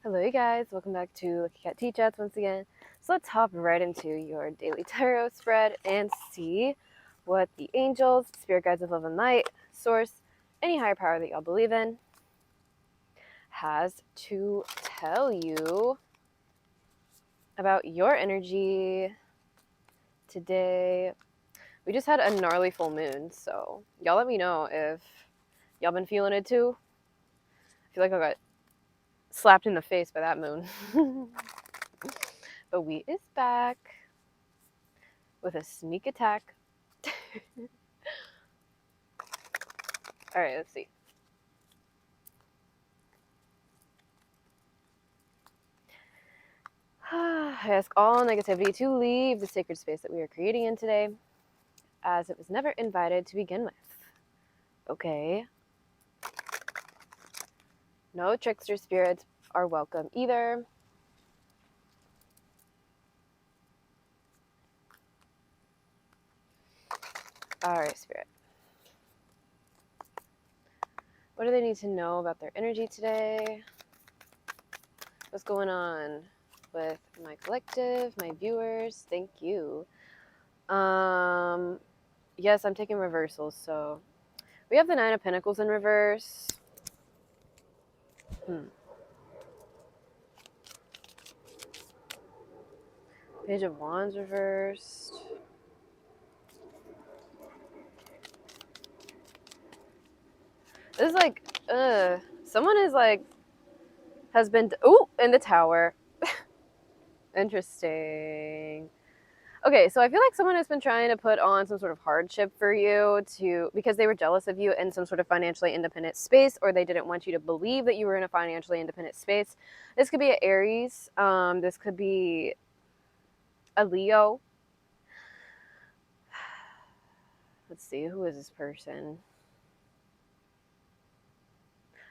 Hello, you guys. Welcome back to Lucky Cat Tea Chats once again. So let's hop right into your daily tarot spread and see what the angels, spirit guides of love and light, source, any higher power that y'all believe in, has to tell you about your energy today. We just had a gnarly full moon, so y'all let me know if y'all been feeling it too. I feel like I got slapped in the face by that moon. But we is back with a sneak attack. All right, let's see. I ask all negativity to leave the sacred space that we are creating in today, as it was never invited to begin with. Okay. No trickster spirits are welcome either. All right, spirit. What do they need to know about their energy today? What's going on with my collective, my viewers? Thank you. Yes, I'm taking reversals, so we have the Nine of Pentacles in reverse. Page of Wands reversed. This is like, someone is like, has been, in the Tower. Interesting. Okay, so I feel like someone has been trying to put on some sort of hardship for you because they were jealous of you in some sort of financially independent space, or they didn't want you to believe that you were in a financially independent space. This could be an Aries. This could be a Leo. Let's see, who is this person?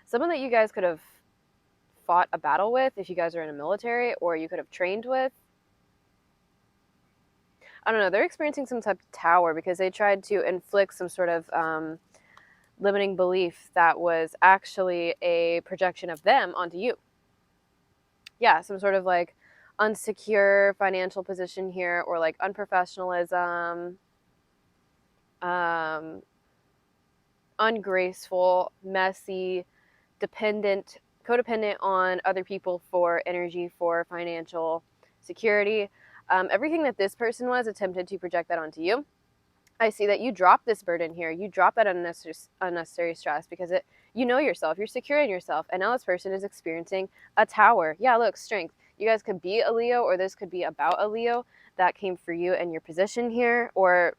Someone that you guys could have fought a battle with if you guys are in a military, or you could have trained with. I don't know, they're experiencing some type of tower because they tried to inflict some sort of limiting belief that was actually a projection of them onto you. Yeah, some sort of like unsecure financial position here, or like unprofessionalism, ungraceful, messy, codependent on other people for energy, for financial security. Everything that this person was attempted to project that onto you. I see that you drop this burden here. You drop that unnecessary stress because you know yourself. You're secure in yourself. And now this person is experiencing a tower. Yeah, look, strength. You guys could be a Leo, or this could be about a Leo that came for you and your position here. Or,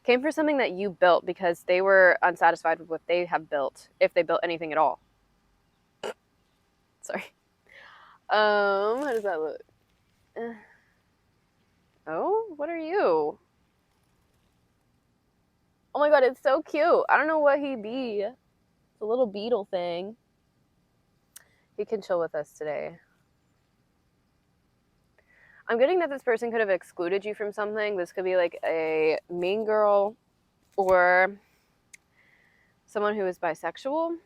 came for something that you built because they were unsatisfied with what they have built, if they built anything at all. Sorry. How does that look? Oh, what are you? Oh my god, it's so cute. I don't know what he be. It's a little beetle thing. He can chill with us today. I'm getting that this person could have excluded you from something. This could be like a mean girl, or someone who is bisexual.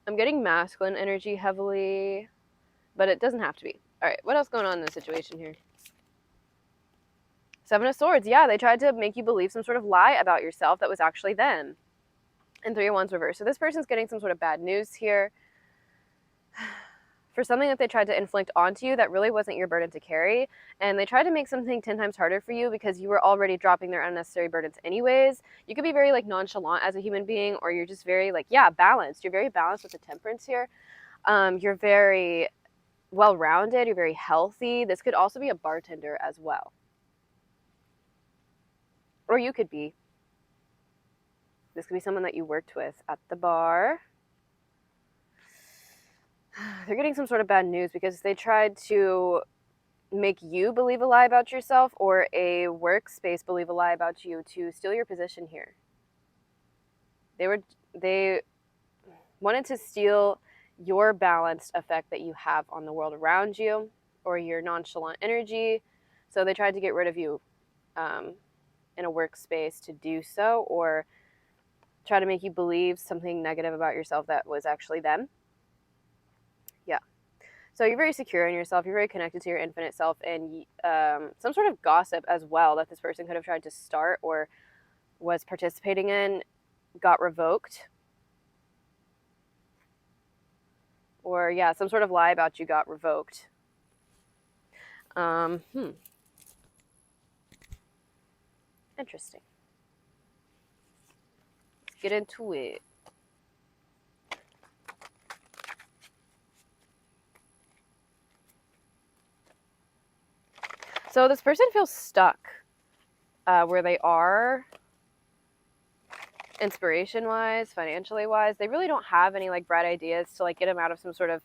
I'm getting masculine energy heavily, but it doesn't have to be. All right, what else going on in this situation here? Seven of Swords. Yeah, they tried to make you believe some sort of lie about yourself that was actually them. And Three of Wands reverse. So this person's getting some sort of bad news here for something that they tried to inflict onto you that really wasn't your burden to carry. And they tried to make something 10 times harder for you because you were already dropping their unnecessary burdens anyways. You could be very like nonchalant as a human being, or you're just very like, yeah, balanced. You're very balanced with the temperance here. You're very well-rounded. You're very healthy. This could also be a bartender as well. Or you could be. This could be someone that you worked with at the bar. They're getting some sort of bad news because they tried to make you believe a lie about yourself, or a workspace believe a lie about you to steal your position here. They wanted to steal your balanced effect that you have on the world around you, or your nonchalant energy. So they tried to get rid of you in a workspace to do so, or try to make you believe something negative about yourself that was actually them. Yeah. So you're very secure in yourself. You're very connected to your infinite self, and some sort of gossip as well that this person could have tried to start or was participating in got revoked. Or yeah, some sort of lie about you got revoked. Interesting. Let's get into it. So this person feels stuck where they are, inspiration wise, financially wise. They really don't have any like bright ideas to like get them out of some sort of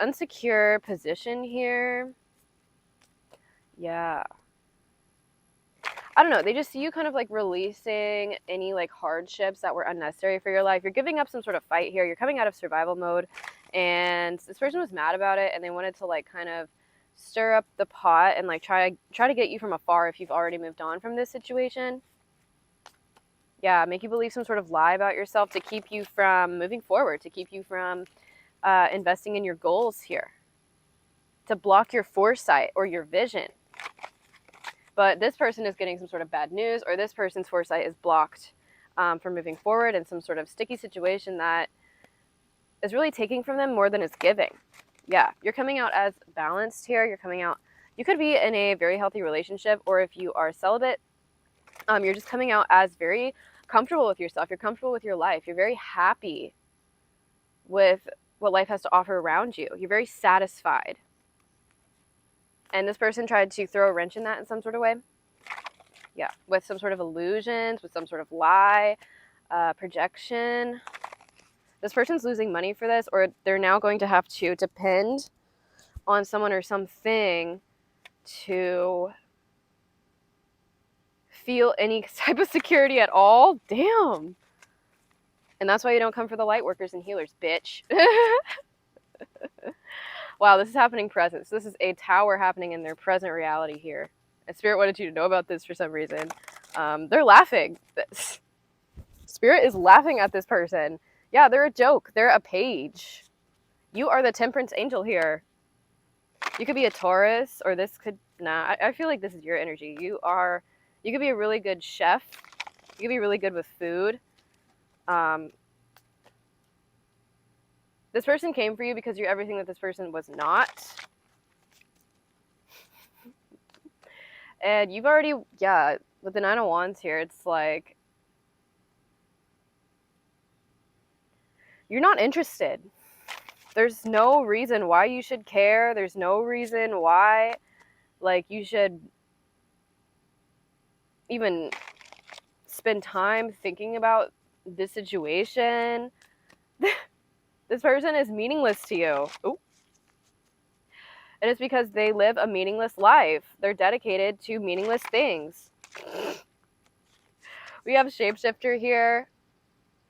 insecure position here. Yeah. I don't know. They just see you kind of like releasing any like hardships that were unnecessary for your life. You're giving up some sort of fight here. You're coming out of survival mode, and this person was mad about it, and they wanted to like kind of stir up the pot and like try to get you from afar if you've already moved on from this situation. Yeah, make you believe some sort of lie about yourself to keep you from moving forward, to keep you from investing in your goals here, to block your foresight or your vision. But this person is getting some sort of bad news, or this person's foresight is blocked from moving forward in some sort of sticky situation that is really taking from them more than it's giving. Yeah, you're coming out as balanced here. You're coming out, you could be in a very healthy relationship, or if you are celibate, you're just coming out as very comfortable with yourself. You're comfortable with your life. You're very happy with what life has to offer around you. You're very satisfied. And this person tried to throw a wrench in that in some sort of way. Yeah, with some sort of illusions, with some sort of lie, projection. This person's losing money for this, or they're now going to have to depend on someone or something to feel any type of security at all. Damn. And that's why you don't come for the light workers and healers, bitch. Wow, this is happening present. So this is a tower happening in their present reality here. And Spirit wanted you to know about this for some reason. They're laughing. Spirit is laughing at this person. Yeah, they're a joke. They're a page. You are the temperance angel here. You could be a Taurus, or this could... Nah, I feel like this is your energy. You could be a really good chef. You could be really good with food. This person came for you because you're everything that this person was not. And you've already, yeah, with the 9 of Wands here, it's like, you're not interested. There's no reason why you should care. There's no reason why, like, you should even spend time thinking about this situation. This person is meaningless to you. Ooh. And it's because they live a meaningless life. They're dedicated to meaningless things. We have Shapeshifter here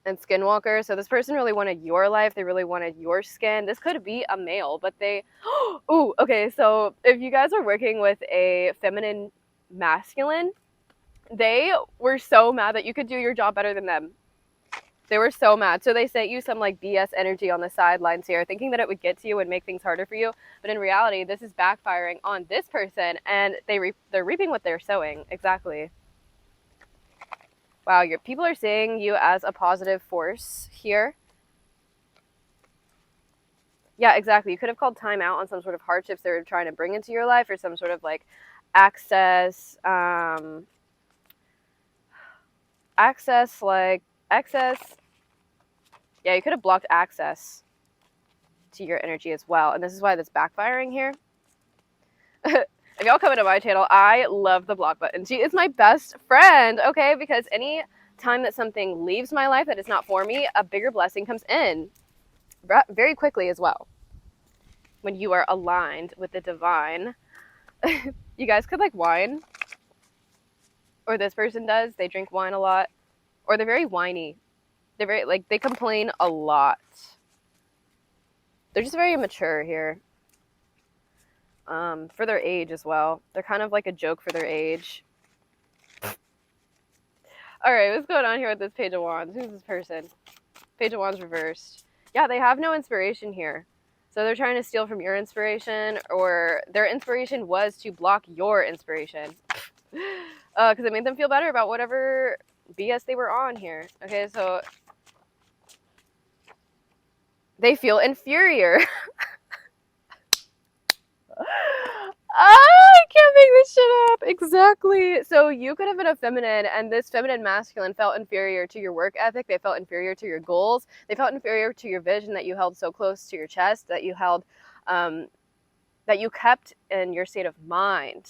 and Skinwalker. So this person really wanted your life. They really wanted your skin. This could be a male, but they... Ooh, okay. So if you guys are working with a feminine masculine, they were so mad that you could do your job better than them. They were so mad. So they sent you some like BS energy on the sidelines here, thinking that it would get to you and make things harder for you. But in reality, this is backfiring on this person, and they're reaping what they're sowing. Exactly. Wow, your people are seeing you as a positive force here. Yeah, exactly. You could have called time out on some sort of hardships they were trying to bring into your life, or some sort of like access, yeah, you could have blocked access to your energy as well. And this is why that's backfiring here. If y'all come into my channel, I love the block button. She is my best friend, okay? Because any time that something leaves my life that is not for me, a bigger blessing comes in very quickly as well. When you are aligned with the divine. You guys could like wine. Or this person does. They drink wine a lot. Or they're very whiny. They're very, like, they complain a lot. They're just very immature here. for their age as well. They're kind of like a joke for their age. All right, what's going on here with this Page of Wands? Who's this person? Page of Wands reversed. Yeah, they have no inspiration here. So they're trying to steal from your inspiration, or their inspiration was to block your inspiration. Because it made them feel better about whatever BS they were on here. Okay, so they feel inferior. I can't make this shit up. Exactly. So you could have been a feminine, and this feminine masculine felt inferior to your work ethic. They felt inferior to your goals. They felt inferior to your vision that you held so close to your chest, that you held, that you kept in your state of mind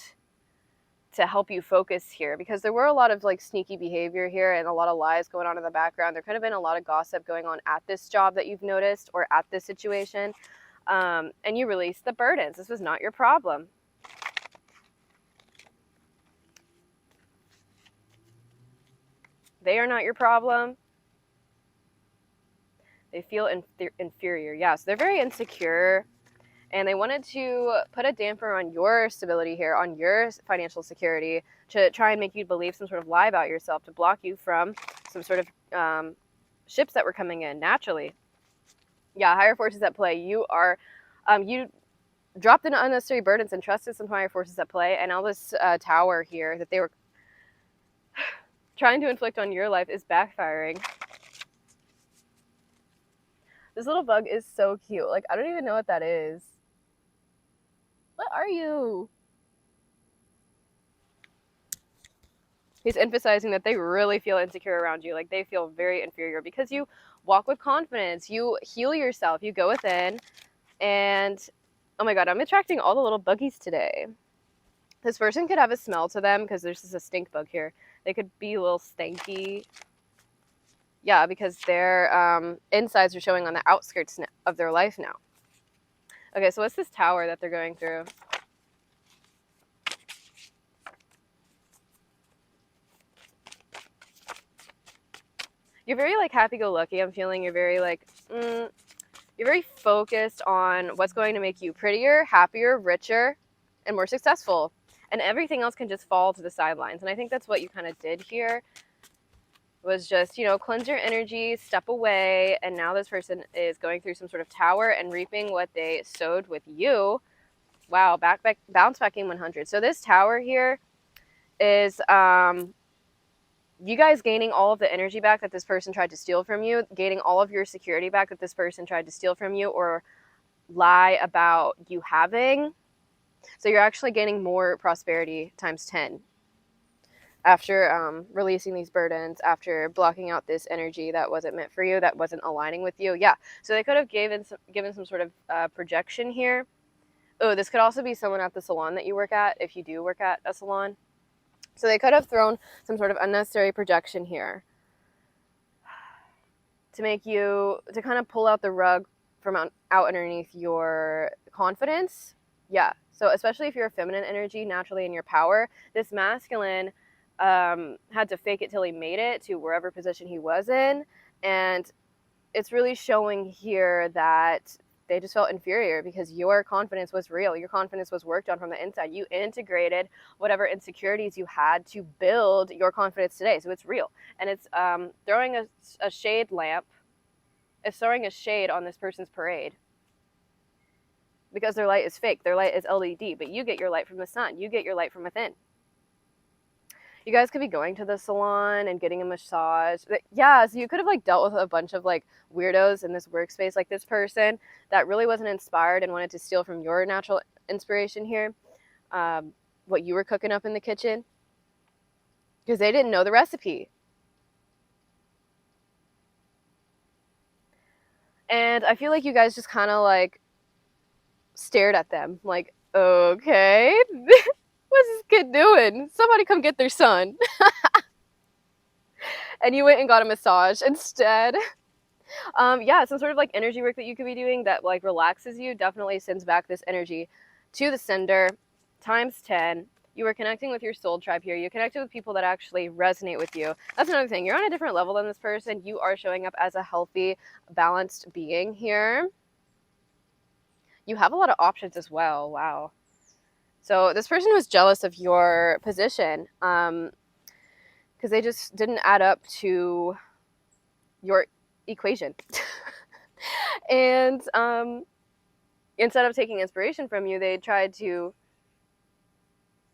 to help you focus here. Because there were a lot of like sneaky behavior here and a lot of lies going on in the background. There could have been a lot of gossip going on at this job that you've noticed, or at this situation. And you released the burdens. This was not your problem. They are not your problem. They feel inferior. Yeah, so they're very insecure, and they wanted to put a damper on your stability here, on your financial security, to try and make you believe some sort of lie about yourself, to block you from some sort of ships that were coming in naturally. Yeah, higher forces at play. You are, you dropped in unnecessary burdens and trusted some higher forces at play, and now this tower here that they were trying to inflict on your life is backfiring. This little bug is so cute. Like, I don't even know what that is. What are you? He's emphasizing that they really feel insecure around you. Like, they feel very inferior because you walk with confidence. You heal yourself. You go within. And, oh my God, I'm attracting all the little buggies today. This person could have a smell to them because there's just a stink bug here. They could be a little stanky. Yeah, because their insides are showing on the outskirts of their life now. Okay, so what's this tower that they're going through? You're very like happy-go-lucky. I'm feeling you're very like, you're very focused on what's going to make you prettier, happier, richer, and more successful. And everything else can just fall to the sidelines. And I think that's what you kind of did here, was just, you know, cleanse your energy, step away. And now this person is going through some sort of tower and reaping what they sowed with you. Wow, bounce back in 100. So this tower here is you guys gaining all of the energy back that this person tried to steal from you, gaining all of your security back that this person tried to steal from you or lie about you having. So you're actually gaining more prosperity times 10 after releasing these burdens, after blocking out this energy that wasn't meant for you, that wasn't aligning with you. Yeah, so they could have given some sort of projection here. Oh, this could also be someone at the salon that you work at, if you do work at a salon. So they could have thrown some sort of unnecessary projection here to make you, to kind of pull out the rug from out underneath your confidence. Yeah, so especially if you're a feminine energy naturally in your power, this masculine had to fake it till he made it to wherever position he was in. And it's really showing here that they just felt inferior because your confidence was real. Your confidence was worked on from the inside. You integrated whatever insecurities you had to build your confidence today. So it's real. And it's throwing a shade lamp. It's throwing a shade on this person's parade because their light is fake. Their light is LED, but you get your light from the sun. You get your light from within. You guys could be going to the salon and getting a massage. Yeah, so you could have like dealt with a bunch of like weirdos in this workspace, like this person that really wasn't inspired and wanted to steal from your natural inspiration here, what you were cooking up in the kitchen, because they didn't know the recipe. And I feel like you guys just kind of like stared at them like, okay, what's this kid doing? Somebody come get their son. And you went and got a massage instead. Yeah, some sort of like energy work that you could be doing that like relaxes you definitely sends back this energy to the sender times 10. You were connecting with your soul tribe here. You connected with people that actually resonate with you. That's another thing. You're on a different level than this person. You are showing up as a healthy, balanced being here. You have a lot of options as well. Wow. So this person was jealous of your position because they just didn't add up to your equation. And instead of taking inspiration from you, they tried to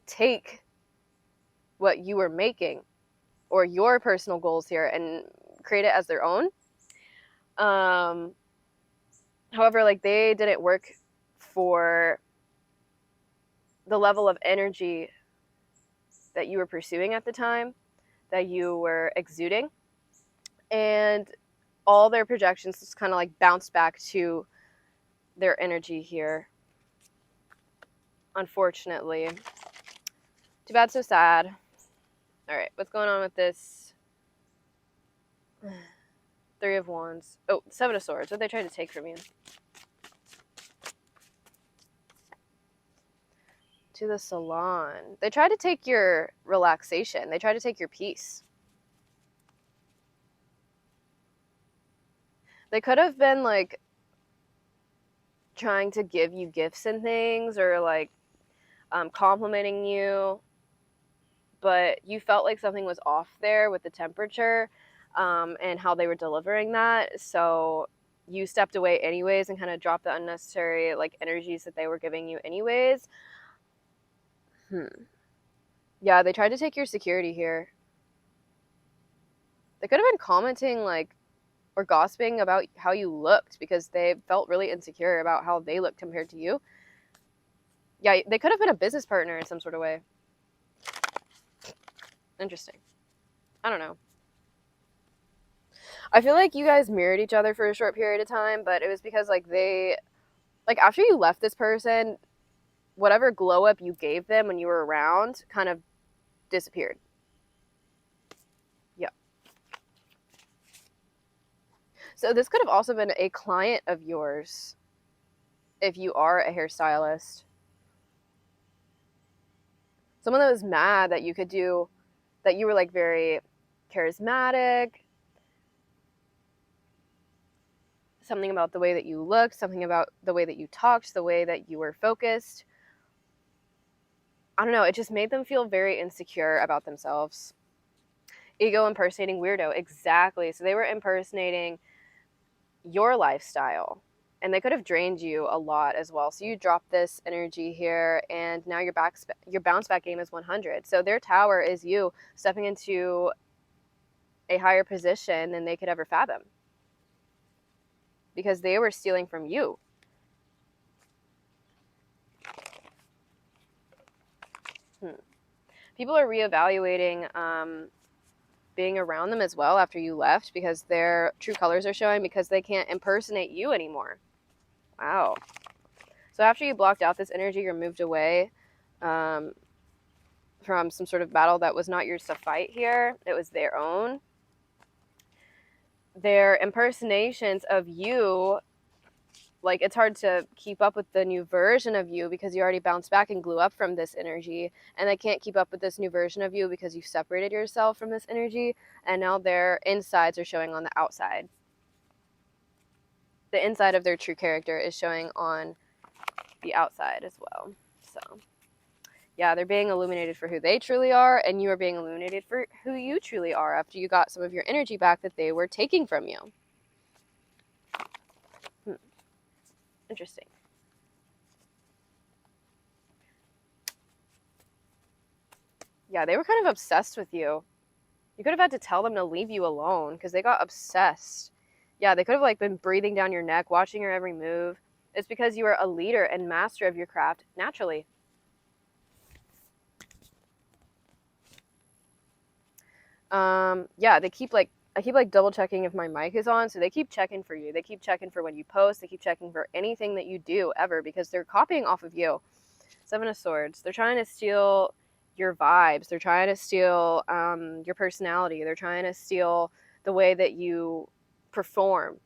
take what you were making or your personal goals here and create it as their own. However, like, they didn't work for the level of energy that you were pursuing at the time, that you were exuding. And all their projections just kind of like bounced back to their energy here. Unfortunately. Too bad, so sad. All right, what's going on with this? Three of Wands. Oh, Seven of Swords. What are they trying to take from you? To the salon. They try to take your relaxation. They try to take your peace. They could have been like trying to give you gifts and things, or like complimenting you, but you felt like something was off there with the temperature and how they were delivering that. So you stepped away anyways and kind of dropped the unnecessary like energies that they were giving you anyways. Yeah, they tried to take your security here. They could have been commenting like or gossiping about how you looked because they felt really insecure about how they looked compared to you. Yeah, they could have been a business partner in some sort of way. Interesting. I don't know. I feel like you guys mirrored each other for a short period of time, but it was because like they, like after you left this person, whatever glow up you gave them when you were around kind of disappeared. Yeah. So this could have also been a client of yours if you are a hairstylist. Someone that was mad that you could do, that you were like very charismatic, something about the way that you looked, something about the way that you talked, the way that you were focused. I don't know, it just made them feel very insecure about themselves. Ego impersonating weirdo, exactly. So they were impersonating your lifestyle, and they could have drained you a lot as well. So you dropped this energy here, and now your bounce back game is 100. So their tower is you stepping into a higher position than they could ever fathom, because they were stealing from you. People are reevaluating being around them as well after you left, because their true colors are showing, because they can't impersonate you anymore. Wow. So after you blocked out this energy, you're moved away from some sort of battle that was not yours to fight here. It was their own. Their impersonations of you, like, it's hard to keep up with the new version of you because you already bounced back and blew up from this energy, and they can't keep up with this new version of you because you've separated yourself from this energy, and now their insides are showing on the outside. The inside of their true character is showing on the outside as well. So yeah, they're being illuminated for who they truly are, and you are being illuminated for who you truly are after you got some of your energy back that they were taking from you. Interesting. Yeah, they were kind of obsessed with you. You could have had to tell them to leave you alone because they got obsessed. Yeah, they could have like been breathing down your neck, watching your every move. It's because you are a leader and master of your craft naturally. Yeah, I keep double checking if my mic is on, so they keep checking for you. They keep checking for when you post. They keep checking for anything that you do ever, because they're copying off of you. Seven of Swords. They're trying to steal your vibes. They're trying to steal your personality. They're trying to steal the way that you perform.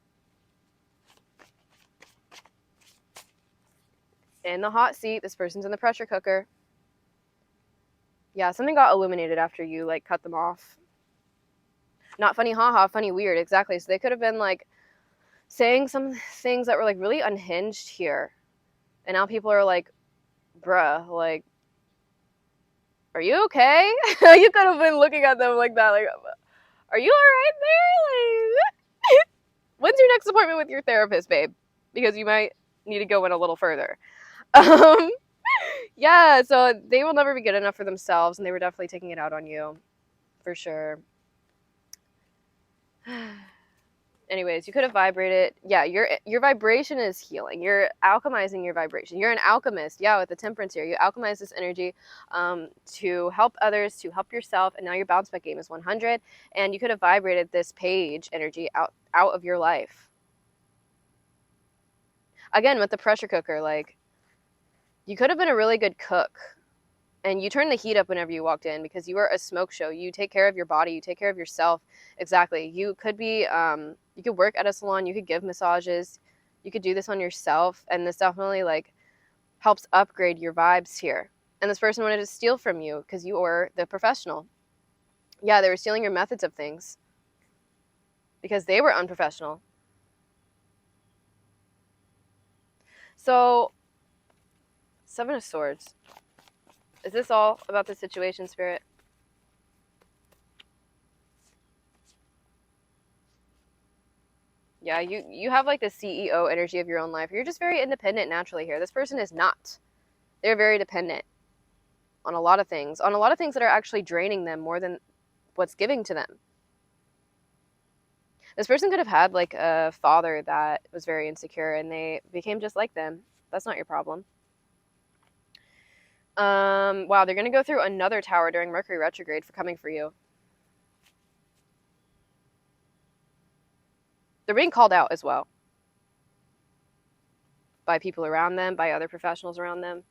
In the hot seat, this person's in the pressure cooker. Yeah, something got illuminated after you like cut them off. Not funny haha, funny weird, exactly. So they could have been like saying some things that were like really unhinged here, and now people are like, bruh, like, are you okay? You could have been looking at them like that, like, are you all right there? Like, when's your next appointment with your therapist, babe? Because you might need to go in a little further. Um, yeah, so they will never be good enough for themselves, and they were definitely taking it out on you, for sure. Anyways, you could have vibrated. Yeah, your vibration is healing. You're alchemizing your vibration. You're an alchemist. Yeah, with the temperance here, you alchemize this energy to help others, to help yourself, and now your bounce back game is 100. And you could have vibrated this page energy out of your life. Again, with the pressure cooker, like, you could have been a really good cook. And you turn the heat up whenever you walked in because you are a smoke show. You take care of your body. You take care of yourself. Exactly. You could be, you could work at a salon. You could give massages. You could do this on yourself. And this definitely, like, helps upgrade your vibes here. And this person wanted to steal from you because you were the professional. Yeah, they were stealing your methods of things because they were unprofessional. So, Seven of Swords. Is this all about the situation, Spirit? Yeah, you have like the CEO energy of your own life. You're just very independent naturally here. This person is not. They're very dependent on a lot of things, that are actually draining them more than what's giving to them. This person could have had like a father that was very insecure and they became just like them. That's not your problem. Wow, they're going to go through another tower during Mercury retrograde for coming for you. They're being called out as well by people around them, by other professionals around them.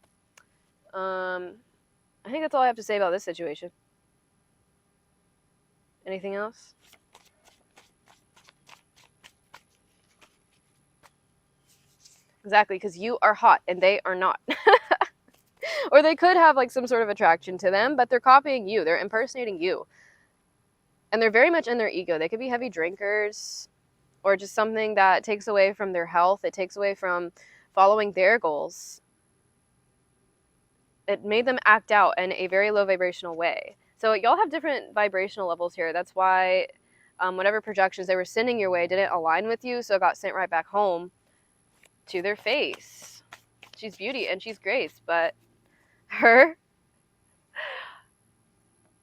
I think that's all I have to say about this situation. Anything else? Exactly, because you are hot and they are not. Or they could have like some sort of attraction to them, but they're copying you. They're impersonating you. And they're very much in their ego. They could be heavy drinkers or just something that takes away from their health. It takes away from following their goals. It made them act out in a very low vibrational way. So y'all have different vibrational levels here. That's why whatever projections they were sending your way didn't align with you, so it got sent right back home to their face. She's beauty and she's grace, but her,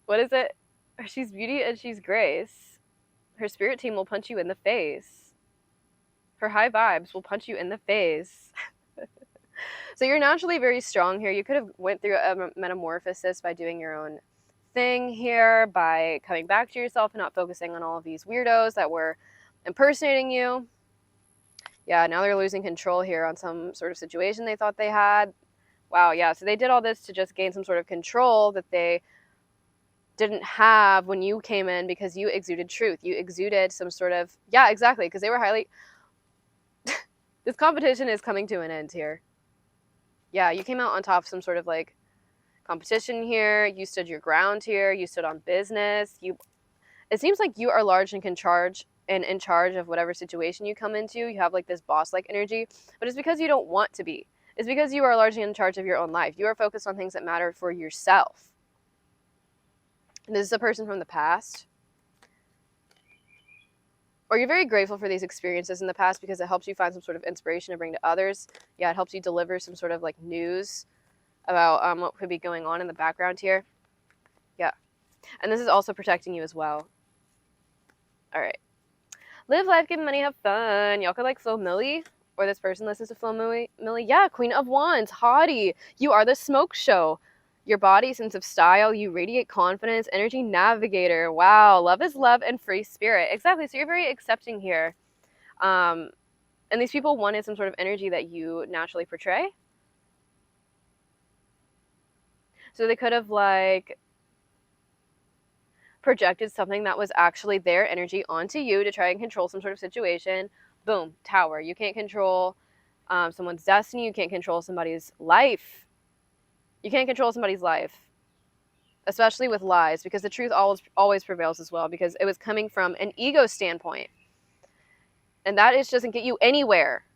what is it? She's beauty and she's grace. Her spirit team will punch you in the face. Her high vibes will punch you in the face. So you're naturally very strong here. You could have went through a metamorphosis by doing your own thing here, by coming back to yourself and not focusing on all of these weirdos that were impersonating you. Yeah, now they're losing control here on some sort of situation they thought they had. Wow, yeah, so they did all this to just gain some sort of control that they didn't have when you came in because you exuded truth. You exuded some sort of, yeah, exactly, because they were highly, this competition is coming to an end here. Yeah, you came out on top of some sort of like competition here. You stood your ground here. You stood on business. It seems like you are large and in charge of whatever situation you come into. You have like this boss-like energy, but it's because you don't want to be. It's because you are largely in charge of your own life. You are focused on things that matter for yourself. And this is a person from the past. Or you're very grateful for these experiences in the past because it helps you find some sort of inspiration to bring to others. Yeah, it helps you deliver some sort of like news about what could be going on in the background here. Yeah. And this is also protecting you as well. All right. Live life, give money, have fun. Y'all could like Flo Millie, or this person listens to Flo Millie. Yeah, Queen of Wands, hottie. You are the smoke show. Your body, sense of style, you radiate confidence, energy navigator. Wow, love is love and free spirit. Exactly, so you're very accepting here. And these people wanted some sort of energy that you naturally portray. So they could have like projected something that was actually their energy onto you to try and control some sort of situation. Boom, tower. You can't control someone's destiny. You can't control somebody's life. You can't control somebody's life, especially with lies, because the truth always prevails as well, because it was coming from an ego standpoint. And that just doesn't get you anywhere.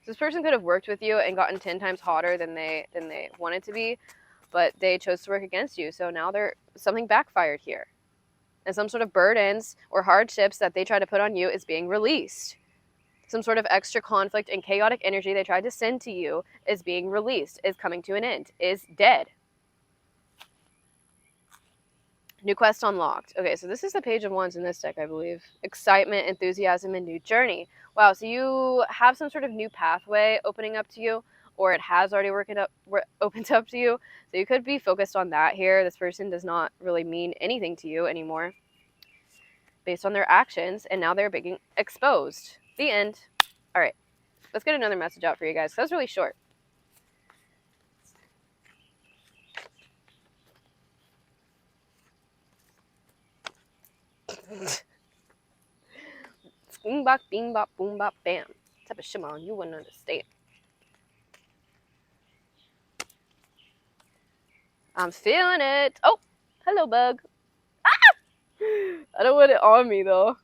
This person could have worked with you and gotten 10 times hotter than they wanted to be, but they chose to work against you. So now something backfired here. And some sort of burdens or hardships that they try to put on you is being released. Some sort of extra conflict and chaotic energy they tried to send to you is being released, is coming to an end, is dead. New quest unlocked. Okay, so this is the Page of Wands in this deck, I believe. Excitement, enthusiasm, and new journey. Wow, so you have some sort of new pathway opening up to you, or it has already opened up to you. So you could be focused on that here. This person does not really mean anything to you anymore based on their actions, and now they're being exposed. The end. All right, let's get another message out for you guys. That was really short. Boom bop, bing bop, boom bop, bam. Type of shimmer you wouldn't understand. I'm feeling it. Oh, hello, bug. Ah! I don't want it on me though.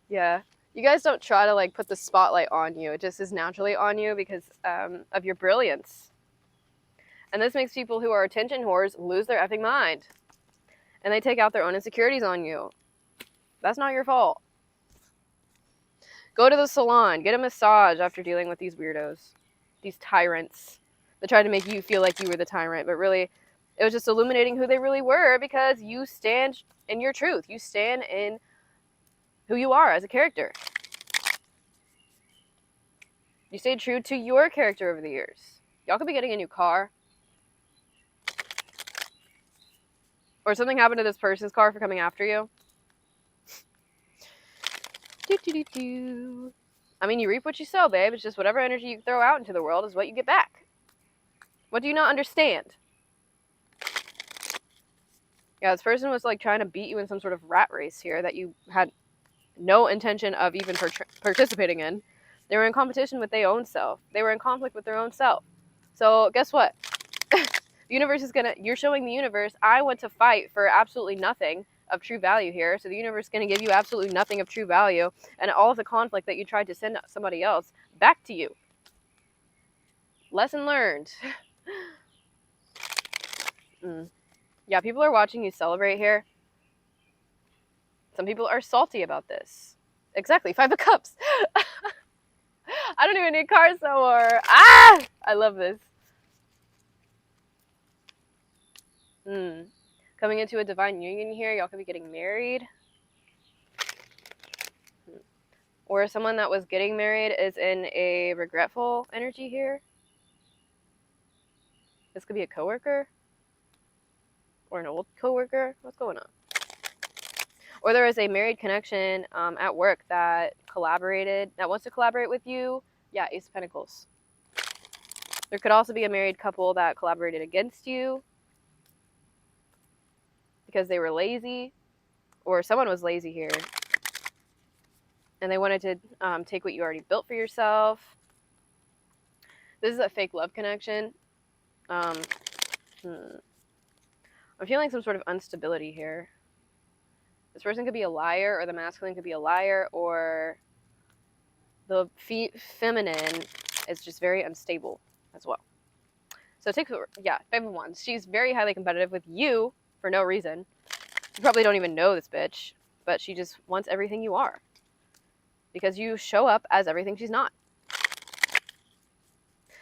Yeah, you guys don't try to like put the spotlight on you. It just is naturally on you because of your brilliance. And this makes people who are attention whores lose their effing mind. And they take out their own insecurities on you. That's not your fault. Go to the salon. Get a massage after dealing with these weirdos. These tyrants. They tried to make you feel like you were the tyrant. But really, it was just illuminating who they really were because you stand in your truth. You stand in who you are as a character. You stayed true to your character over the years. Y'all could be getting a new car. Or something happened to this person's car for coming after you. I mean, you reap what you sow, babe. It's just whatever energy you throw out into the world is what you get back. What do you not understand? Yeah, this person was like trying to beat you in some sort of rat race here that you had no intention of even participating in. They were in competition with their own self. They were in conflict with their own self. So guess what? The universe is you're showing the universe, I want to fight for absolutely nothing of true value here. So the universe is going to give you absolutely nothing of true value and all of the conflict that you tried to send somebody else back to you. Lesson learned. Yeah, people are watching you celebrate here. Some people are salty about this. Exactly, 5 of Cups. I don't even need cards no more. Ah! I love this. Coming into a divine union here. Y'all could be getting married. Or someone that was getting married is in a regretful energy here. This could be a coworker. Or an old coworker. What's going on? Or there is a married connection at work that wants to collaborate with you. Yeah, Ace of Pentacles. There could also be a married couple that collaborated against you because they were lazy, or someone was lazy here and they wanted to take what you already built for yourself. This is a fake love connection. I'm feeling some sort of instability here. This person could be a liar, or the masculine could be a liar, or the feminine is just very unstable as well. So take, 5 of Wands. She's very highly competitive with you for no reason. You probably don't even know this bitch, but she just wants everything you are because you show up as everything she's not.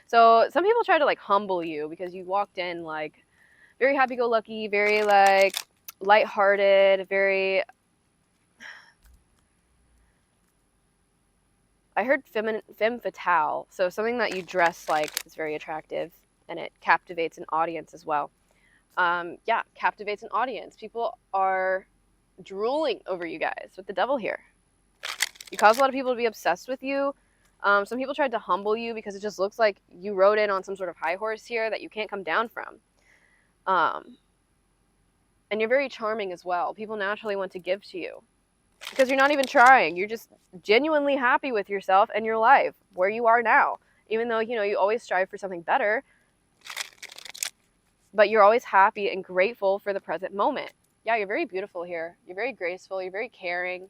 So some people try to like humble you because you walked in like very happy-go-lucky, very like lighthearted, very... I heard femme fatale, so something that you dress like is very attractive and it captivates an audience as well. Captivates an audience. People are drooling over you guys with the devil here. You cause a lot of people to be obsessed with you. Some people tried to humble you because it just looks like you rode in on some sort of high horse here that you can't come down from. And you're very charming as well. People naturally want to give to you because you're not even trying. You're just genuinely happy with yourself and your life where you are now. Even though, you always strive for something better, but you're always happy and grateful for the present moment. Yeah, you're very beautiful here. You're very graceful. You're very caring.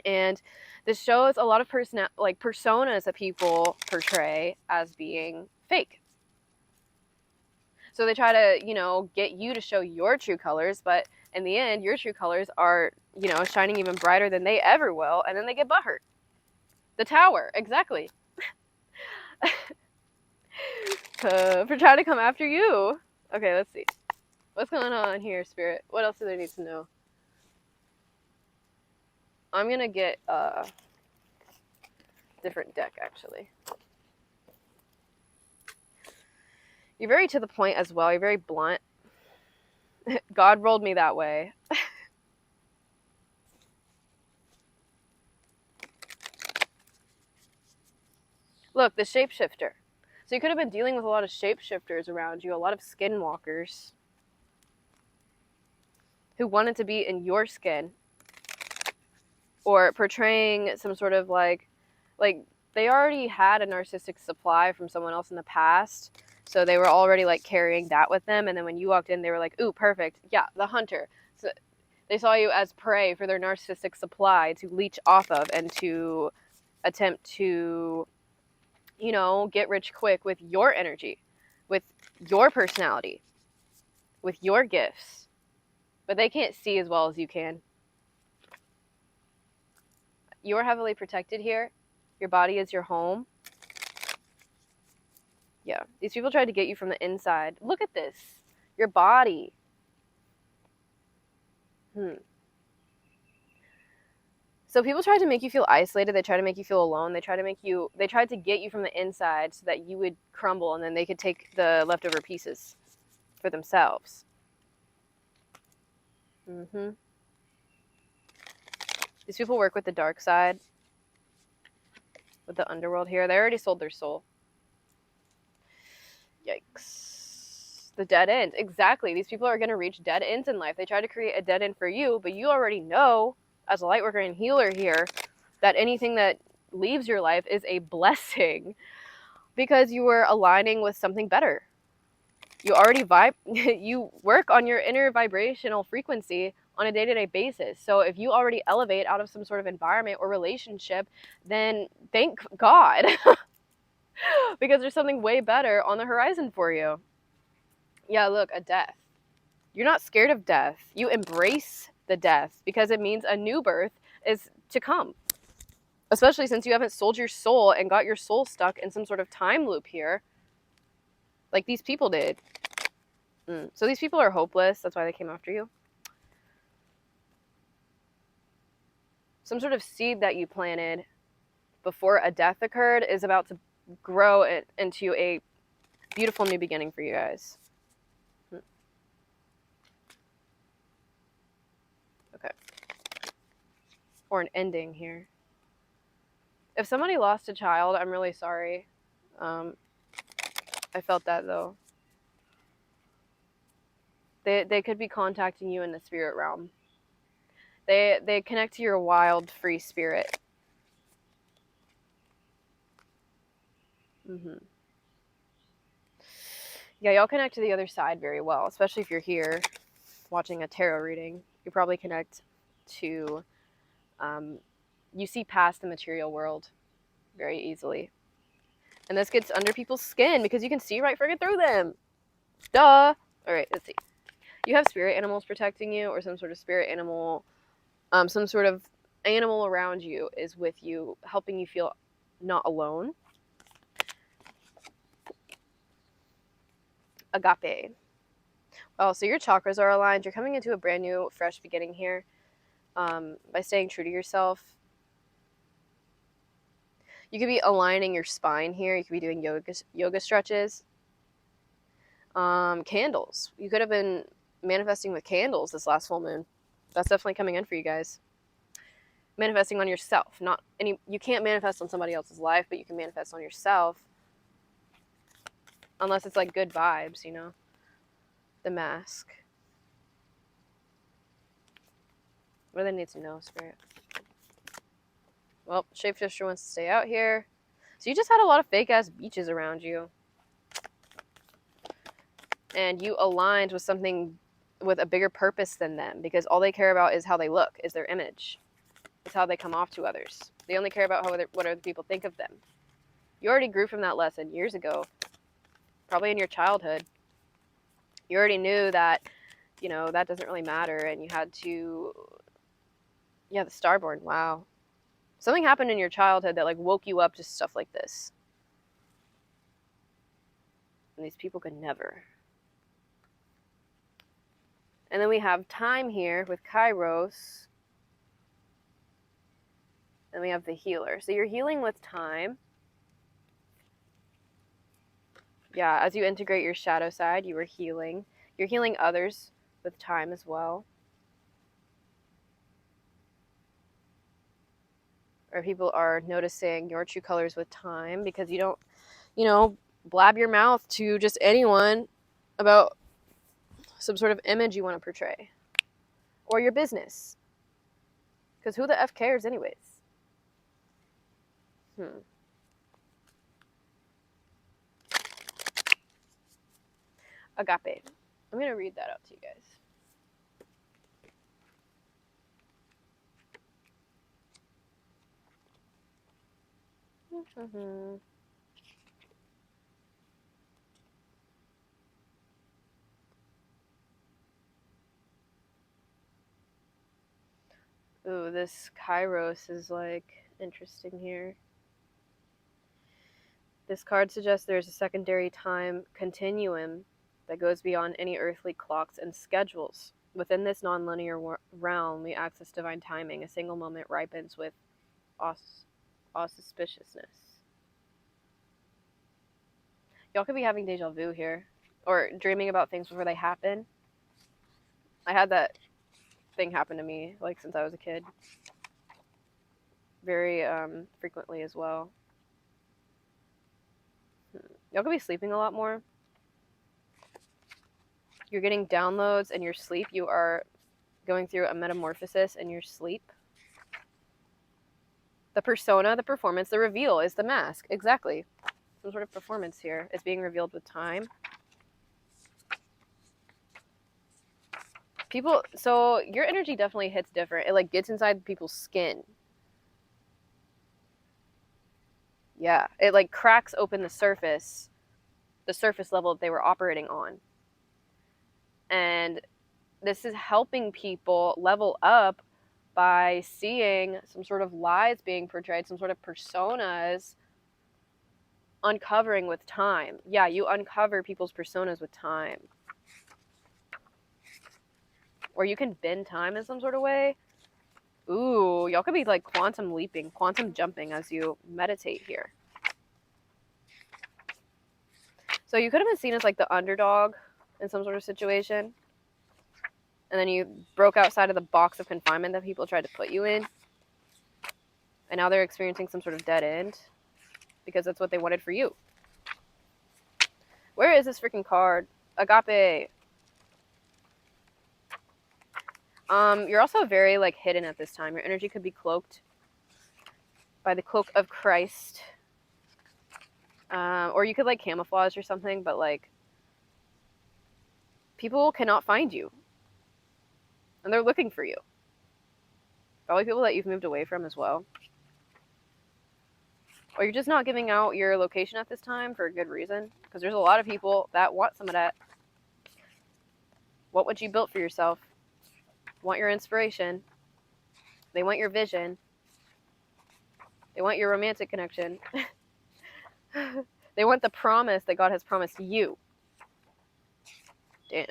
And this shows a lot of personas that people portray as being fake. So they try to, get you to show your true colors, but in the end, your true colors are, shining even brighter than they ever will, and then they get butthurt. The Tower, exactly. For trying to come after you. Okay, let's see. What's going on here, Spirit? What else do they need to know? I'm gonna get a different deck, actually. You're very to the point as well. You're very blunt. God rolled me that way. Look, the shapeshifter. So you could have been dealing with a lot of shapeshifters around you, a lot of skinwalkers who wanted to be in your skin, or portraying some sort of like they already had a narcissistic supply from someone else in the past, so they were already like carrying that with them, and then when you walked in, they were like, ooh, perfect, yeah, the hunter. So they saw you as prey for their narcissistic supply to leech off of and to attempt to, get rich quick with your energy, with your personality, with your gifts. But they can't see as well as you can. You are heavily protected here. Your body is your home. Yeah, these people tried to get you from the inside. Look at this. Your body. So people tried to make you feel isolated. They tried to make you feel alone. They tried to get you from the inside so that you would crumble and then they could take the leftover pieces for themselves. These people work with the dark side, with the underworld here. They already sold their soul. Yikes. The dead end. Exactly. These people are going to reach dead ends in life. They try to create a dead end for you, but you already know, as a light worker and healer here, that anything that leaves your life is a blessing because you were aligning with something better. You already you work on your inner vibrational frequency on a day-to-day basis. So if you already elevate out of some sort of environment or relationship, then thank God. Because there's something way better on the horizon for you. Yeah, look, a death. You're not scared of death. You embrace the death because it means a new birth is to come. Especially since you haven't sold your soul and got your soul stuck in some sort of time loop here, like these people did. So these people are hopeless. That's why they came after you. Some sort of seed that you planted before a death occurred is about to grow it into a beautiful new beginning for you guys. Okay. Or an ending here. If somebody lost a child, I'm really sorry. I felt that though. They could be contacting you in the spirit realm. They connect to your wild, free spirit. Yeah, y'all connect to the other side very well, especially if you're here watching a tarot reading. You probably connect to, you see past the material world very easily. And this gets under people's skin because you can see right friggin' through them. Duh! Alright, let's see. You have spirit animals protecting you, or some sort of spirit animal, some sort of animal around you is with you, helping you feel not alone. Agape. Oh, so your chakras are aligned. You're coming into a brand new, fresh beginning here by staying true to yourself. You could be aligning your spine here. You could be doing yoga stretches. Candles. You could have been manifesting with candles this last full moon. That's definitely coming in for you guys. Manifesting on yourself. You can't manifest on somebody else's life, but you can manifest on yourself. Unless it's like good vibes, The mask. What do they need to know, Spirit? Well, Shapeshifter wants to stay out here. So you just had a lot of fake-ass beaches around you. And you aligned with something with a bigger purpose than them because all they care about is how they look, is their image. is how they come off to others. They only care about what other people think of them. You already grew from that lesson years ago, probably in your childhood. You already knew that, that doesn't really matter, and you had to, the Starborn, wow. Something happened in your childhood that, like, woke you up to stuff like this. And these people could never. And then we have time here with Kairos. And we have the healer. So you're healing with time. Yeah, as you integrate your shadow side, you are healing. You're healing others with time as well. Or people are noticing your true colors with time because you don't, blab your mouth to just anyone about some sort of image you want to portray. Or your business. Because who the F cares anyways? Agape. I'm going to read that out to you guys. Ooh, this Kairos is, like, interesting here. This card suggests there's a secondary time continuum that goes beyond any earthly clocks and schedules. Within this nonlinear realm, we access divine timing. A single moment ripens with auspiciousness. Y'all could be having deja vu here, or dreaming about things before they happen. I had that thing happen to me, like, since I was a kid. Very frequently as well. Y'all could be sleeping a lot more. You're getting downloads in your sleep. You are going through a metamorphosis in your sleep. The persona, the performance, the reveal is the mask. Exactly. Some sort of performance here is being revealed with time. So your energy definitely hits different. It, like, gets inside people's skin. Yeah, it, like, cracks open the surface level that they were operating on. And this is helping people level up by seeing some sort of lies being portrayed, some sort of personas uncovering with time. Yeah, you uncover people's personas with time. Or you can bend time in some sort of way. Ooh, y'all could be, like, quantum leaping, quantum jumping as you meditate here. So you could have been seen as, like, the underdog in some sort of situation. And then you broke outside of the box of confinement that people tried to put you in. And now they're experiencing some sort of dead end. Because that's what they wanted for you. Where is this freaking card? Agape. You're also very, like, hidden at this time. Your energy could be cloaked by the cloak of Christ. Or you could, like, camouflage or something, but, like, people cannot find you. And they're looking for you. Probably people that you've moved away from as well. Or you're just not giving out your location at this time for a good reason. Because there's a lot of people that want some of that. Want what you built for yourself. Want your inspiration. They want your vision. They want your romantic connection. They want the promise that God has promised you. Damn.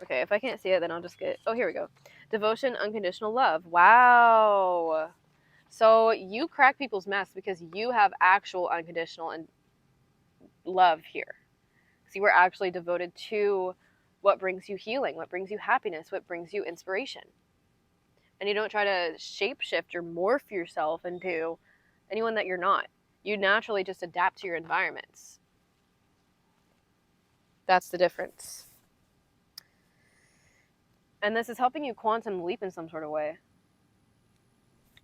Okay, if I can't see it, then I'll just get... Oh, here we go. Devotion, unconditional love. Wow. So you crack people's masks because you have actual unconditional and love here. So you are actually devoted to what brings you healing, what brings you happiness, what brings you inspiration. And you don't try to shapeshift or morph yourself into anyone that you're not. You naturally just adapt to your environments. That's the difference. And this is helping you quantum leap in some sort of way.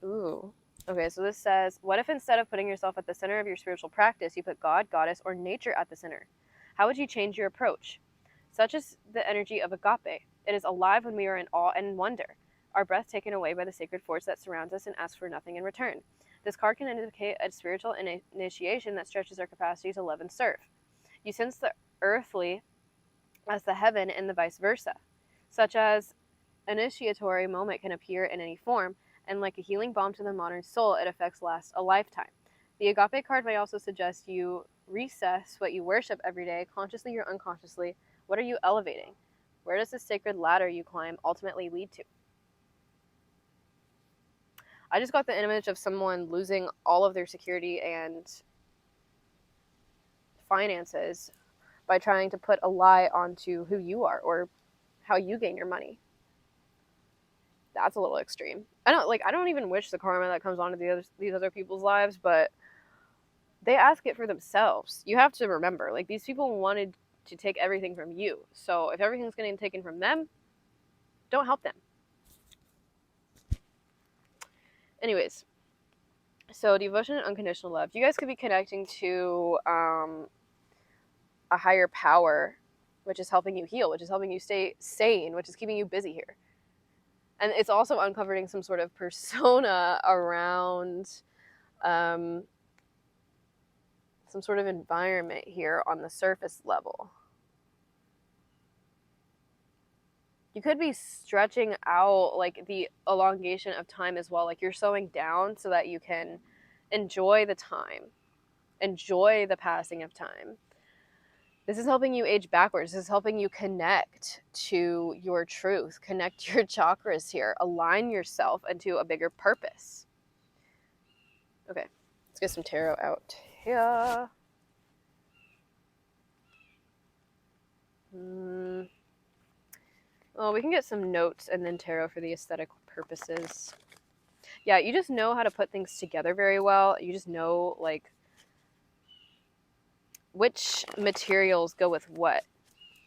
Ooh. Okay, so this says, what if instead of putting yourself at the center of your spiritual practice, you put God, Goddess, or nature at the center? How would you change your approach? Such is the energy of agape. It is alive when we are in awe and wonder, our breath taken away by the sacred force that surrounds us and asks for nothing in return. This card can indicate a spiritual initiation that stretches our capacity to love and serve. You sense the earthly as the heaven and the vice versa, such as initiatory moment can appear in any form, and like a healing balm to the modern soul, it affects last a lifetime. The agape card may also suggest you recess what you worship every day, consciously or unconsciously. What are you elevating? Where does the sacred ladder you climb ultimately lead to? I just got the image of someone losing all of their security and finances by trying to put a lie onto who you are or how you gain your money. That's a little extreme. I don't even wish the karma that comes onto these other people's lives, but they ask it for themselves. You have to remember, like, these people wanted to take everything from you. So if everything's getting taken from them, don't help them. Anyways, so devotion and unconditional love. You guys could be connecting to a higher power, which is helping you heal, which is helping you stay sane, which is keeping you busy here. And it's also uncovering some sort of persona around some sort of environment here on the surface level. You could be stretching out like the elongation of time as well. Like you're slowing down so that you can enjoy the time, enjoy the passing of time. This is helping you age backwards. This is helping you connect to your truth, connect your chakras here, align yourself into a bigger purpose. Okay, let's get some tarot out here. Well, we can get some notes and then tarot for the aesthetic purposes. Yeah, you just know how to put things together very well. You just know, like, which materials go with what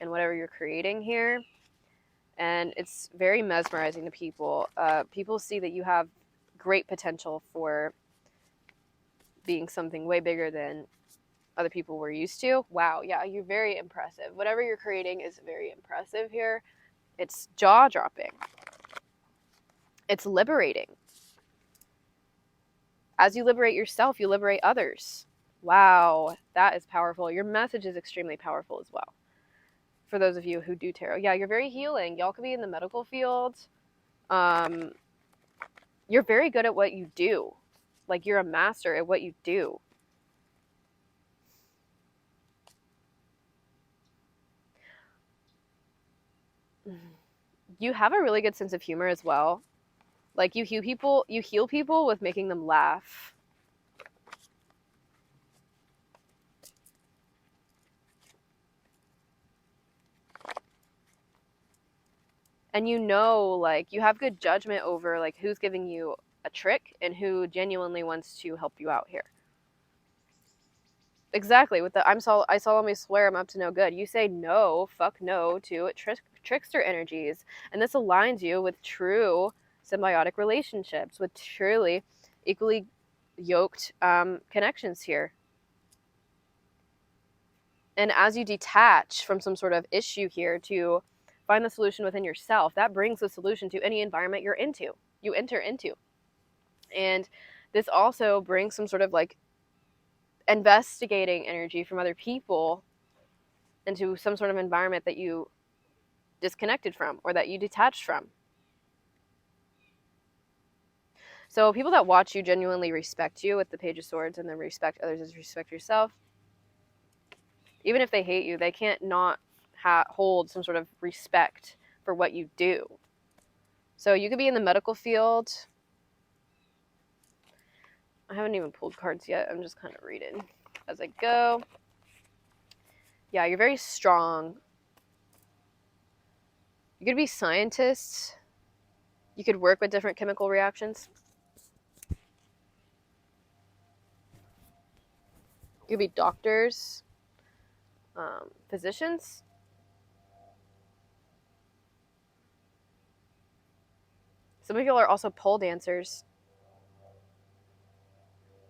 and whatever you're creating here. And it's very mesmerizing to people. People see that you have great potential for being something way bigger than other people were used to. Wow, yeah, you're very impressive. Whatever you're creating is very impressive here. It's jaw-dropping. It's liberating. As you liberate yourself, you liberate others. Wow, that is powerful. Your message is extremely powerful as well. For those of you who do tarot. Yeah, you're very healing. Y'all could be in the medical field. You're very good at what you do. Like, you're a master at what you do. You have a really good sense of humor as well. Like, you heal people with making them laugh. And you know, like, you have good judgment over, like, who's giving you a trick and who genuinely wants to help you out here. Exactly. With the I solemnly swear I'm up to no good. You say no, fuck no to trickster energies. And this aligns you with true symbiotic relationships, with truly equally yoked connections here. And as you detach from some sort of issue here to find the solution within yourself, that brings the solution to any environment you enter into. And this also brings some sort of like investigating energy from other people into some sort of environment that you disconnected from or that you detached from. So people that watch you genuinely respect you with the Page of Swords, and then respect others as respect yourself. Even if they hate you, they can't not hold some sort of respect for what you do. So you could be in the medical field. I haven't even pulled cards yet. I'm just kind of reading as I go. Yeah, you're very strong. You could be scientists. You could work with different chemical reactions. You could be doctors, physicians. Some people are also pole dancers.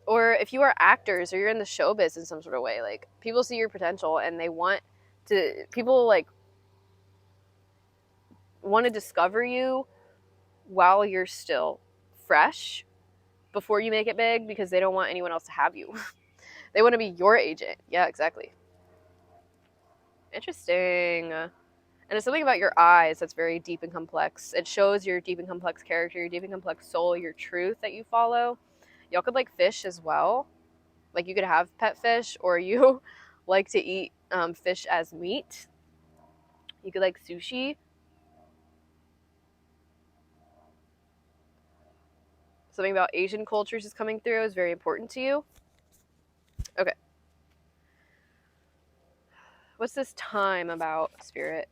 Or if you are actors or you're in the showbiz in some sort of way, like, people see your potential and they want want to discover you while you're still fresh before you make it big, because they don't want anyone else to have you. They want to be your agent. Yeah, exactly. Interesting. And it's something about your eyes that's very deep and complex. It shows your deep and complex character, your deep and complex soul, your truth that you follow. Y'all could like fish as well. Like you could have pet fish, or you like to eat fish as meat. You could like sushi. Something about Asian cultures is coming through, is very important to you. Okay. What's this time about, Spirit?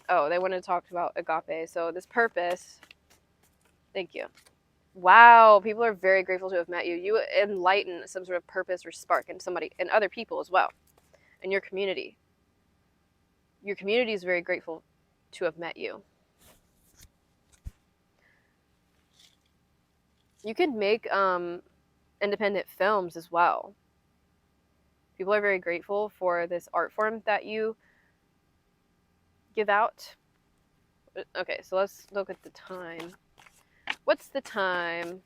Oh, they wanted to talk about agape. So this purpose. Thank you. Wow, people are very grateful to have met you. You enlighten some sort of purpose or spark in somebody and other people as well, in your community. Your community is very grateful to have met you. You could make independent films as well. People are very grateful for this art form that you give out. Okay, so let's look at the time. What's the time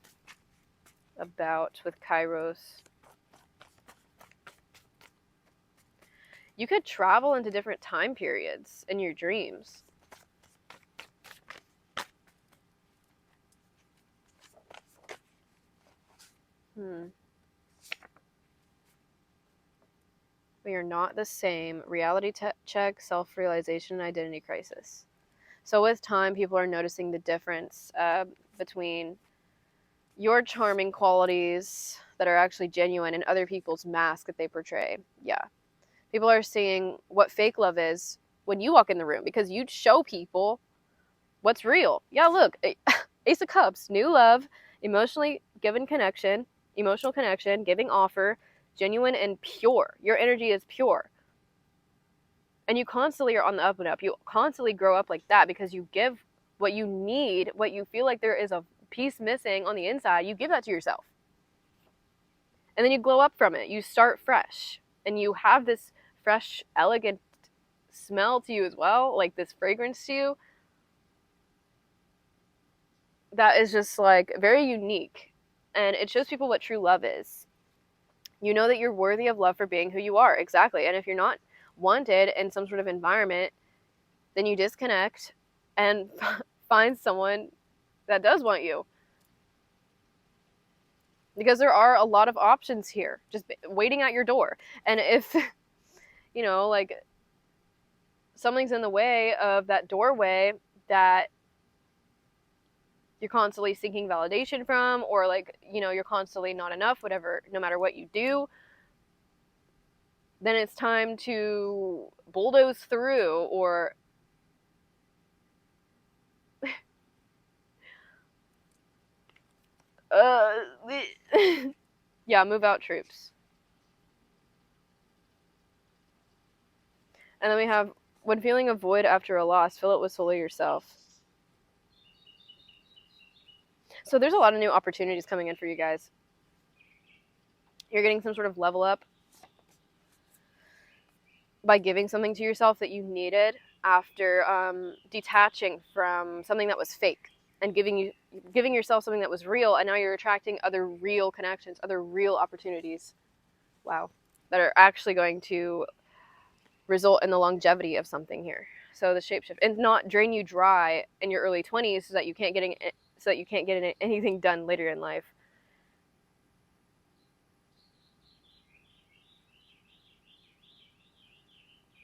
about with Kairos? You could travel into different time periods in your dreams. We are not the same. Reality check, self-realization, and identity crisis. So with time, people are noticing the difference between your charming qualities that are actually genuine and other people's mask that they portray. Yeah. People are seeing what fake love is when you walk in the room, because you show people what's real. Yeah, look, Ace of Cups, new love, emotional connection, giving offer, genuine and pure. Your energy is pure. And you constantly are on the up and up. You constantly grow up like that because you give what you need, what you feel like there is a piece missing on the inside, you give that to yourself. And then you glow up from it. You start fresh. And you have this fresh, elegant smell to you as well, like this fragrance to you. That is just like very unique. And it shows people what true love is. You know that you're worthy of love for being who you are. Exactly. And if you're not wanted in some sort of environment, then you disconnect and find someone that does want you. Because there are a lot of options here, just waiting at your door. And if, you know, like something's in the way of that doorway that you're constantly seeking validation from, or like, you know, you're constantly not enough, whatever, no matter what you do, then it's time to bulldoze through or yeah, move out troops. And then we have, when feeling a void after a loss, fill it with solely yourself. So there's a lot of new opportunities coming in for you guys. You're getting some sort of level up by giving something to yourself that you needed after detaching from something that was fake and giving yourself something that was real, and now you're attracting other real connections, other real opportunities. Wow. That are actually going to result in the longevity of something here. So the shapeshift, and not drain you dry in your early 20s so that you can't get anything done later in life.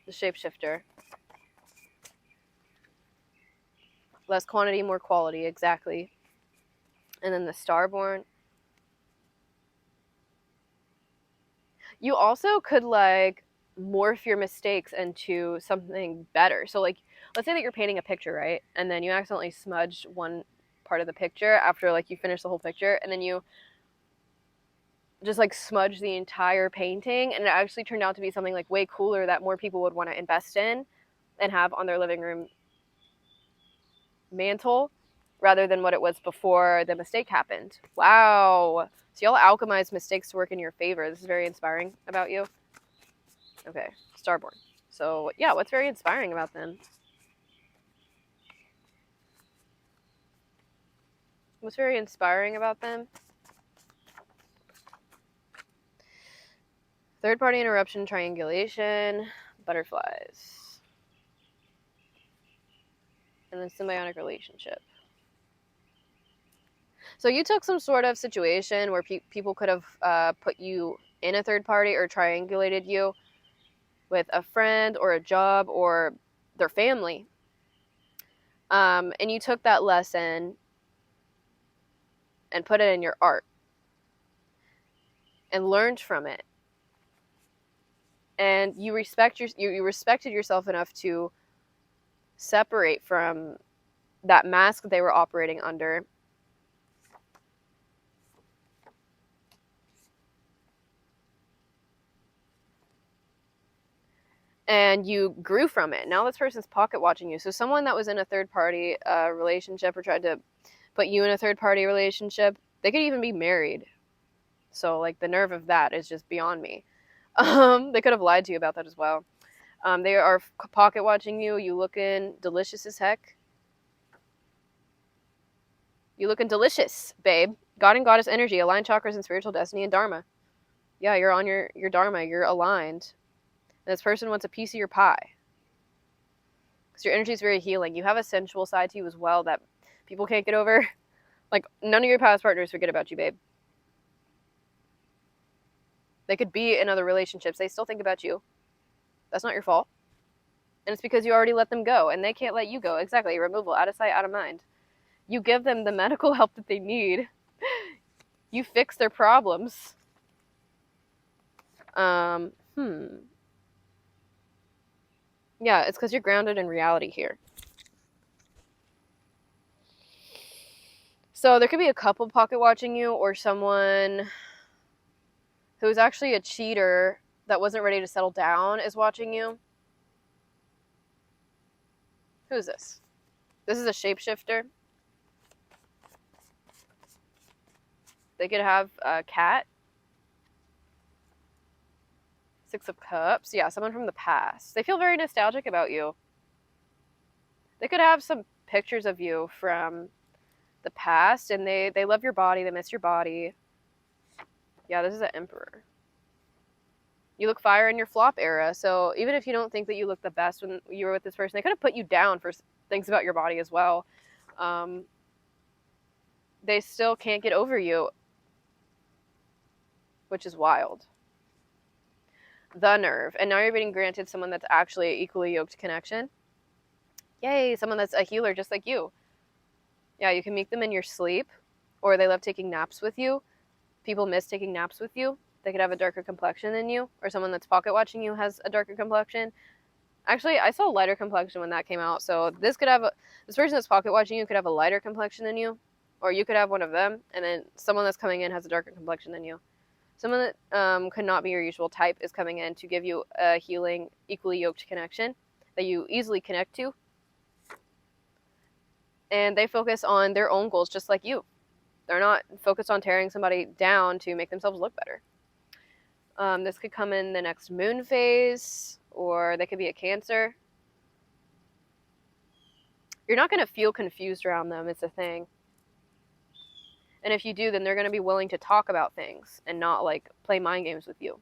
The shapeshifter. Less quantity, more quality, exactly. And then the starborn. You also could like morph your mistakes into something better. So like, let's say that you're painting a picture, right? And then you accidentally smudged one part of the picture after like you finish the whole picture, and then you just like smudge the entire painting, and it actually turned out to be something like way cooler that more people would want to invest in and have on their living room mantle rather than what it was before the mistake happened. Wow. So y'all alchemize mistakes to work in your favor. This is very inspiring about you. Okay, starborn. So yeah, what's very inspiring about them? What's very inspiring about them? Third party interruption, triangulation, butterflies. And then symbiotic relationship. So you took some sort of situation where people could have put you in a third party or triangulated you with a friend or a job or their family. And you took that lesson and put it in your art and learned from it. And you respected yourself enough to separate from that mask they were operating under. And you grew from it. Now this person's pocket watching you. So someone that was in a third party relationship or tried to put you in a third party relationship, they could even be married. So like the nerve of that is just beyond me. They could have lied to you about that as well. They are pocket watching you. You looking delicious as heck. You looking delicious, babe. God and goddess energy, aligned chakras and spiritual destiny and dharma. Yeah, you're on your dharma. You're aligned. And this person wants a piece of your pie. Because your energy is very healing. You have a sensual side to you as well that people can't get over. Like, none of your past partners forget about you, babe. They could be in other relationships. They still think about you. That's not your fault. And it's because you already let them go. And they can't let you go. Exactly. Removal. Out of sight, out of mind. You give them the medical help that they need. You fix their problems. Yeah, it's because you're grounded in reality here. So there could be a couple pocket watching you or someone who's actually a cheater that wasn't ready to settle down is watching you. Who's this? This is a shapeshifter. They could have a cat. Six of Cups. Yeah, someone from the past. They feel very nostalgic about you. They could have some pictures of you from the past, and they love your body. They miss your body. Yeah, this is an Emperor. You look fire in your flop era, so even if you don't think that you look the best when you were with this person, they could have put you down for things about your body as well. They still can't get over you, which is wild. The nerve. And now you're being granted someone that's actually an equally yoked connection. Yay, someone that's a healer just like you. Yeah, you can meet them in your sleep, or they love taking naps with you. People miss taking naps with you. They could have a darker complexion than you, or someone that's pocket watching you has a darker complexion. Actually, I saw lighter complexion when that came out, so this person that's pocket watching you could have a lighter complexion than you, or you could have one of them, and then someone that's coming in has a darker complexion than you. Someone that could not be your usual type is coming in to give you a healing, equally yoked connection that you easily connect to. And they focus on their own goals just like you. They're not focused on tearing somebody down to make themselves look better. This could come in the next moon phase, or they could be a Cancer. You're not going to feel confused around them, it's a thing. And if you do, then they're going to be willing to talk about things and not, like, play mind games with you.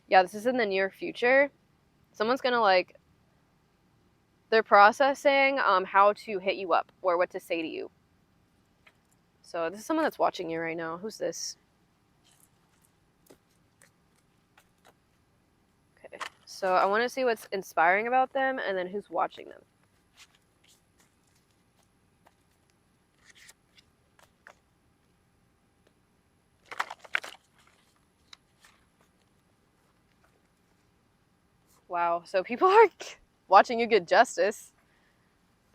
Yeah, this is in the near future. Someone's going to, like, they're processing how to hit you up or what to say to you. So this is someone that's watching you right now. Who's this? Okay, so I want to see what's inspiring about them and then who's watching them. Wow, so people are watching you get justice.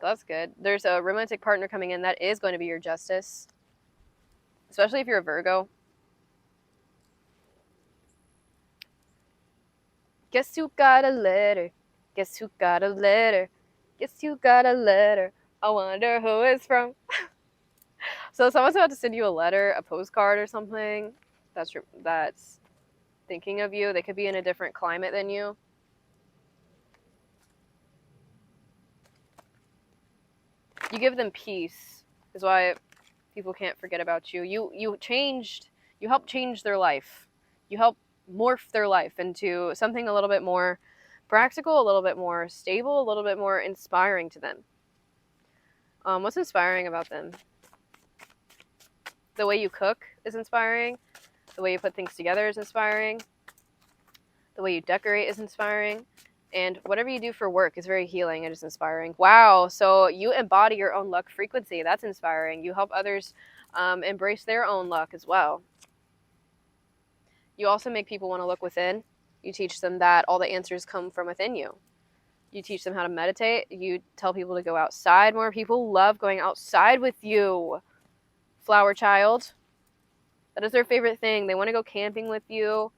That's good. There's a romantic partner coming in that is going to be your justice. Especially if you're a Virgo. Guess who got a letter? Guess who got a letter? Guess who got a letter? I wonder who it's from. So someone's about to send you a letter, a postcard or something. That's thinking of you. They could be in a different climate than you. You give them peace. is why people can't forget about you. You helped change their life. You helped morph their life into something a little bit more practical, a little bit more stable, a little bit more inspiring to them. What's inspiring about them? The way you cook is inspiring. The way you put things together is inspiring. The way you decorate is inspiring. And whatever you do for work is very healing. It is inspiring. Wow. So you embody your own luck frequency. That's inspiring. You help others embrace their own luck as well. You also make people want to look within. You teach them that all the answers come from within you. You teach them how to meditate. You tell people to go outside more. People love going outside with you, flower child. That is their favorite thing. They want to go camping with you.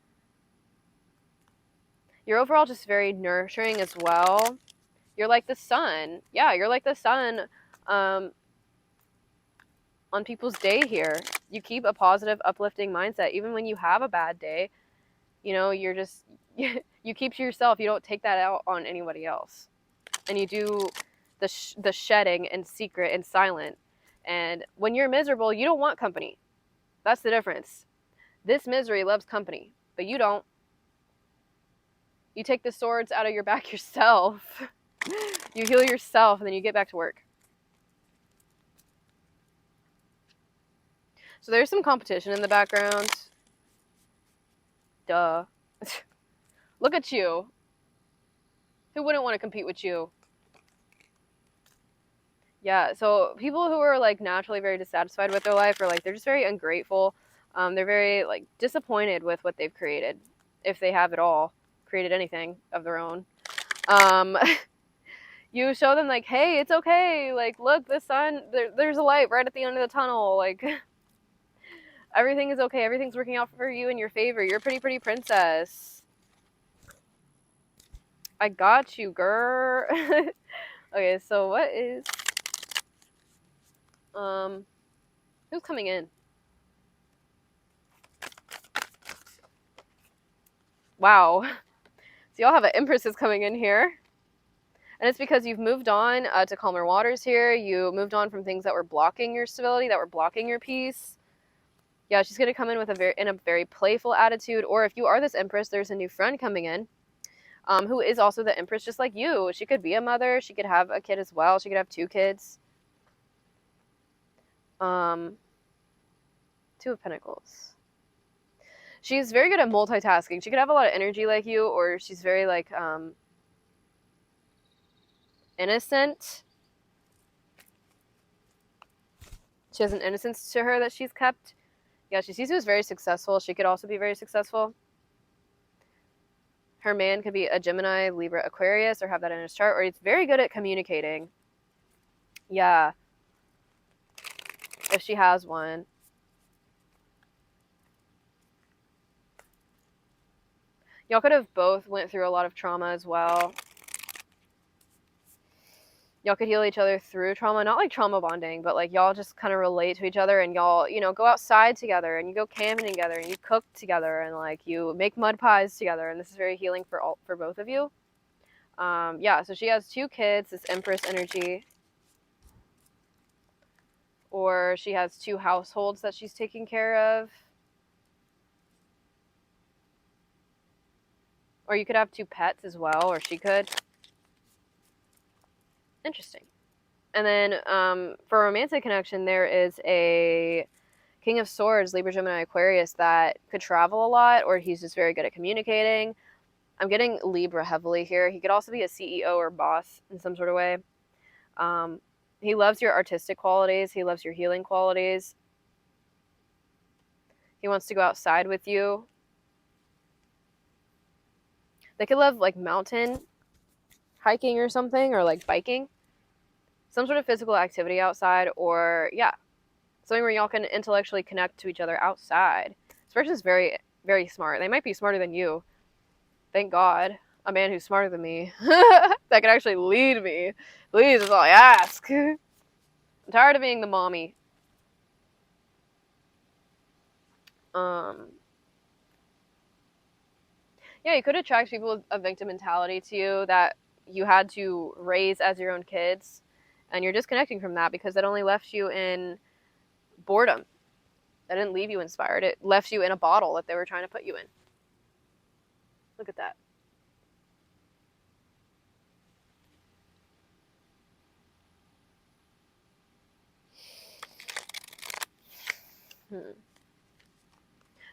You're overall just very nurturing as well. You're like the sun. Yeah, you're like the sun on people's day here. You keep a positive, uplifting mindset. Even when you have a bad day, you know, you're just, you keep to yourself. You don't take that out on anybody else. And you do the shedding in secret and silent. And when you're miserable, you don't want company. That's the difference. This misery loves company, but you don't. You take the swords out of your back yourself. You heal yourself, and then you get back to work. So there's some competition in the background. Duh. Look at you. Who wouldn't want to compete with you? Yeah, so people who are like naturally very dissatisfied with their life, or like they're just very ungrateful. They're very like disappointed with what they've created, if they have at all created anything of their own. You show them like, hey, it's okay. Like, look, the sun, there's a light right at the end of the tunnel. Like, everything is okay. Everything's working out for you in your favor. You're a pretty, pretty princess. I got you, girl. Okay, so what is... who's coming in? Wow. So y'all have an Empress coming in here. And it's because you've moved on to calmer waters here. You moved on from things that were blocking your stability, that were blocking your peace. Yeah, she's going to come in with a very playful attitude. Or if you are this Empress, there's a new friend coming in who is also the Empress just like you. She could be a mother. She could have a kid as well. She could have 2 kids. 2 of Pentacles. She's very good at multitasking. She could have a lot of energy like you, or she's very like innocent. She has an innocence to her that she's kept. Yeah, she sees you as very successful. She could also be very successful. Her man could be a Gemini, Libra, Aquarius, or have that in his chart, or he's very good at communicating. Yeah. If she has one. Y'all could have both went through a lot of trauma as well. Y'all could heal each other through trauma. Not like trauma bonding, but like y'all just kind of relate to each other, and y'all, you know, go outside together, and you go camping together, and you cook together, and like you make mud pies together, and this is very healing for both of you. Yeah, so she has 2 kids, this Empress energy. Or she has 2 households that she's taking care of. Or you could have 2 pets as well, or she could. Interesting. And then for a romantic connection, there is a King of Swords, Libra, Gemini, Aquarius, that could travel a lot, or he's just very good at communicating. I'm getting Libra heavily here. He could also be a CEO or boss in some sort of way. He loves your artistic qualities. He loves your healing qualities. He wants to go outside with you. They could love like mountain hiking or something, or like biking. Some sort of physical activity outside, or yeah, something where y'all can intellectually connect to each other outside. This person is very, very smart. They might be smarter than you. Thank God. A man who's smarter than me. That can actually lead me. Please, is all I ask. I'm tired of being the mommy. Yeah, you could attract people with a victim mentality to you that you had to raise as your own kids. And you're disconnecting from that because that only left you in boredom. That didn't leave you inspired. It left you in a bottle that they were trying to put you in. Look at that.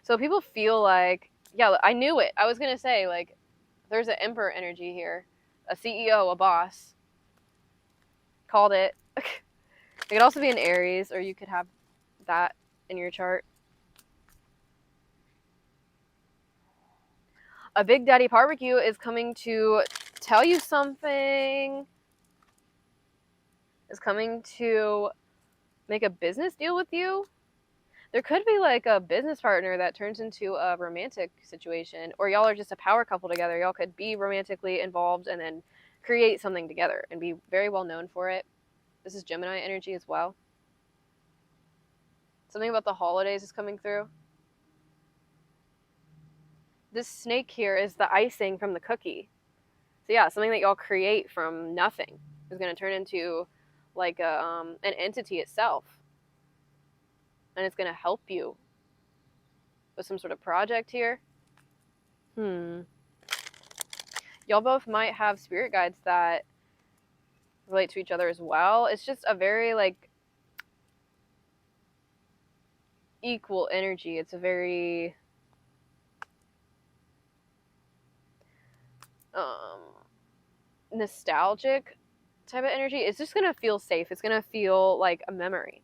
So people feel like, yeah, I knew it. I was going to say, like, there's an emperor energy here. A CEO, a boss. Called it. It could also be an Aries, or you could have that in your chart. A Big Daddy Barbecue is coming to tell you something. Is coming to make a business deal with you. There could be like a business partner that turns into a romantic situation, or y'all are just a power couple together. Y'all could be romantically involved and then create something together and be very well known for it. This is Gemini energy as well. Something about the holidays is coming through. This snake here is the icing from the cookie. So yeah, something that y'all create from nothing is going to turn into like an entity itself. And it's going to help you with some sort of project here. Y'all both might have spirit guides that relate to each other as well. It's just a very like equal energy. It's a very nostalgic type of energy. It's just gonna feel safe. It's gonna feel like a memory.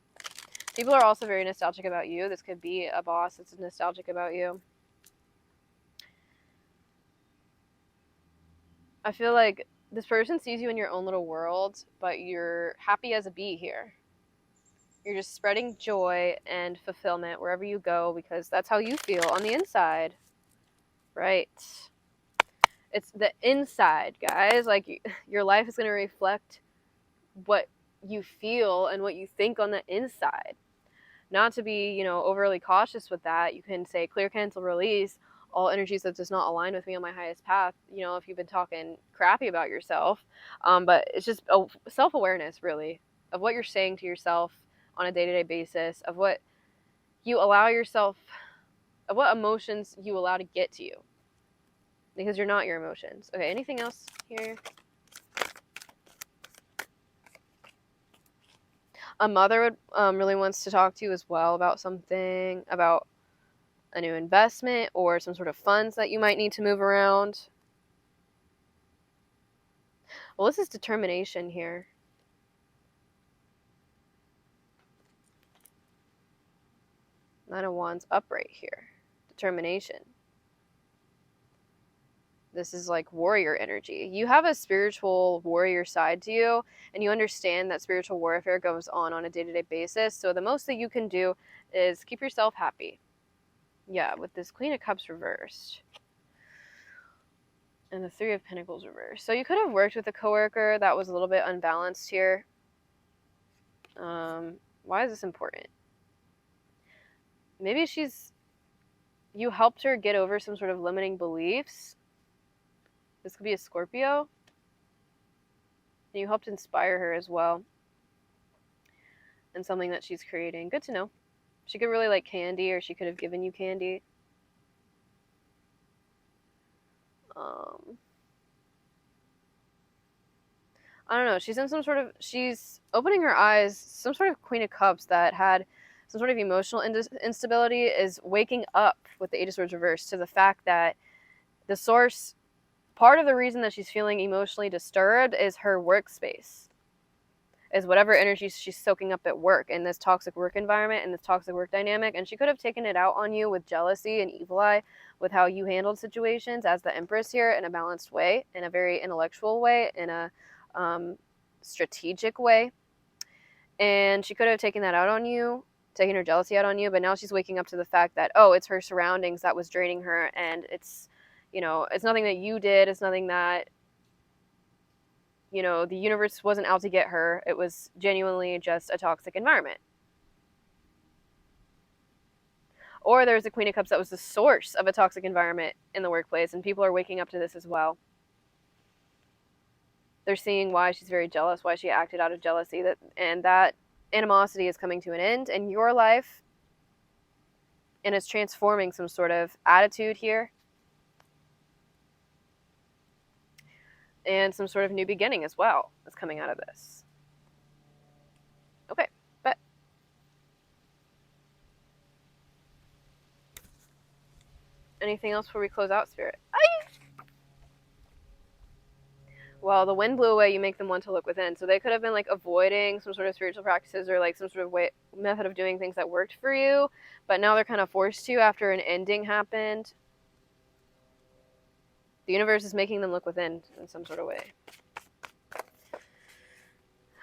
People are also very nostalgic about you. This could be a boss that's nostalgic about you. I feel like this person sees you in your own little world, but you're happy as a bee here. You're just spreading joy and fulfillment wherever you go because that's how you feel on the inside. Right. It's the inside, guys. Like, your life is going to reflect what you feel and what you think on the inside. Not to be, overly cautious with that. You can say clear, cancel, release all energies that does not align with me on my highest path, if you've been talking crappy about yourself. But it's just a self-awareness, really, of what you're saying to yourself on a day-to-day basis, of what you allow yourself, of what emotions you allow to get to you. Because you're not your emotions. Okay, anything else here? A mother would really wants to talk to you as well about something, about a new investment or some sort of funds that you might need to move around. Well, this is determination here. Nine of Wands upright here. Determination. This is like warrior energy. You have a spiritual warrior side to you, and you understand that spiritual warfare goes on a day-to-day basis. So the most that you can do is keep yourself happy. Yeah, with this Queen of Cups reversed. And the Three of Pentacles reversed. So you could have worked with a coworker that was a little bit unbalanced here. Why is this important? Maybe you helped her get over some sort of limiting beliefs. This could be a Scorpio. And you helped inspire her as well. And something that she's creating. Good to know. She could really like candy, or she could have given you candy. I don't know. She's opening her eyes. Some sort of Queen of Cups that had some sort of emotional instability is waking up with the Eight of Swords reversed to the fact that the source, part of the reason that she's feeling emotionally disturbed is her workspace. Is whatever energy she's soaking up at work in this toxic work environment and this toxic work dynamic. And she could have taken it out on you with jealousy and evil eye with how you handled situations as the Empress here in a balanced way, in a very intellectual way, in a strategic way. And she could have taken that out on you, taking her jealousy out on you. But now she's waking up to the fact that, it's her surroundings that was draining her. And it's, it's nothing that you did. It's nothing that, the universe wasn't out to get her. It was genuinely just a toxic environment. Or there's a Queen of Cups that was the source of a toxic environment in the workplace, and people are waking up to this as well. They're seeing why she's very jealous, why she acted out of jealousy, and that animosity is coming to an end in your life, and it's transforming some sort of attitude here and some sort of new beginning as well that's coming out of this. Okay, but anything else before we close out, Spirit? Well, the wind blew away, you make them want to look within. So they could have been like avoiding some sort of spiritual practices or like some sort of method of doing things that worked for you, but now they're kind of forced to after an ending happened. The universe is making them look within in some sort of way.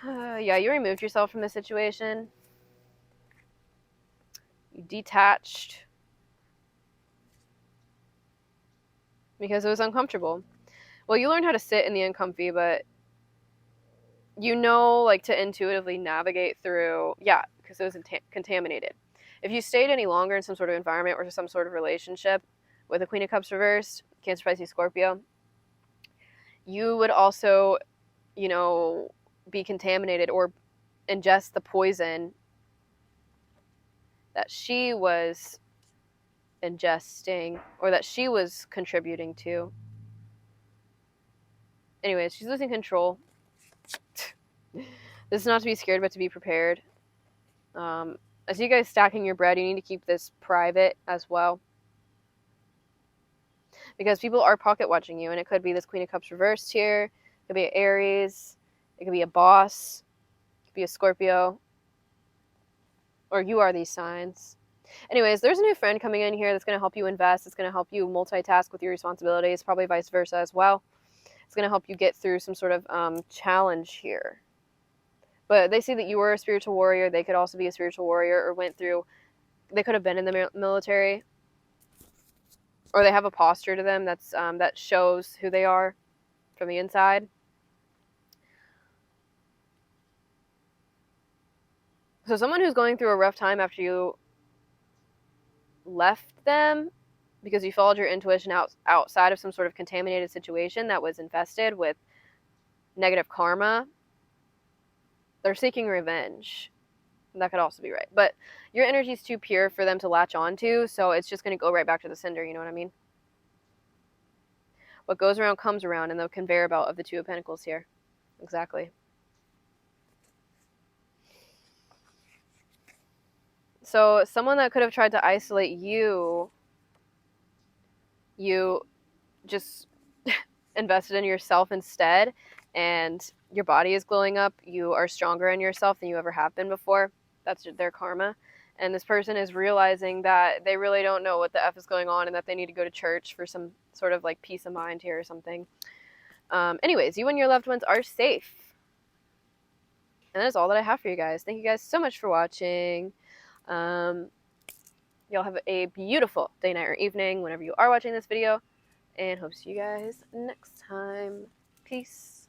Yeah, you removed yourself from the situation. You detached because it was uncomfortable. Well, you learned how to sit in the uncomfy, but you know, like, to intuitively navigate through, yeah, because it was contaminated. If you stayed any longer in some sort of environment or some sort of relationship with the Queen of Cups reversed, Cancer, Pisces, Scorpio, you would also, you know, be contaminated or ingest the poison that she was ingesting or that she was contributing to. Anyways, she's losing control. This is not to be scared, but to be prepared. As you guys stacking your bread, you need to keep this private as well, because people are pocket watching you, and it could be this Queen of Cups reversed here. It could be an Aries. It could be a boss. It could be a Scorpio. Or you are these signs. Anyways, there's a new friend coming in here that's going to help you invest. It's going to help you multitask with your responsibilities, probably vice versa as well. It's going to help you get through some sort of challenge here. But they see that you were a spiritual warrior. They could also be a spiritual warrior or went through, they could have been in the military, or they have a posture to them that's that shows who they are from the inside. So someone who's going through a rough time after you left them because you followed your intuition outside of some sort of contaminated situation that was infested with negative karma, they're seeking revenge. That could also be right. But your energy is too pure for them to latch onto, so it's just going to go right back to the sender, you know what I mean? What goes around comes around in the conveyor belt of the Two of Pentacles here. Exactly. So someone that could have tried to isolate you, you just invested in yourself instead, and your body is glowing up. You are stronger in yourself than you ever have been before. That's their karma. And this person is realizing that they really don't know what the F is going on and that they need to go to church for some sort of like peace of mind here or something. Anyways, you and your loved ones are safe. And that is all that I have for you guys. Thank you guys so much for watching. Y'all have a beautiful day, night, or evening whenever you are watching this video. And hope to see you guys next time. Peace.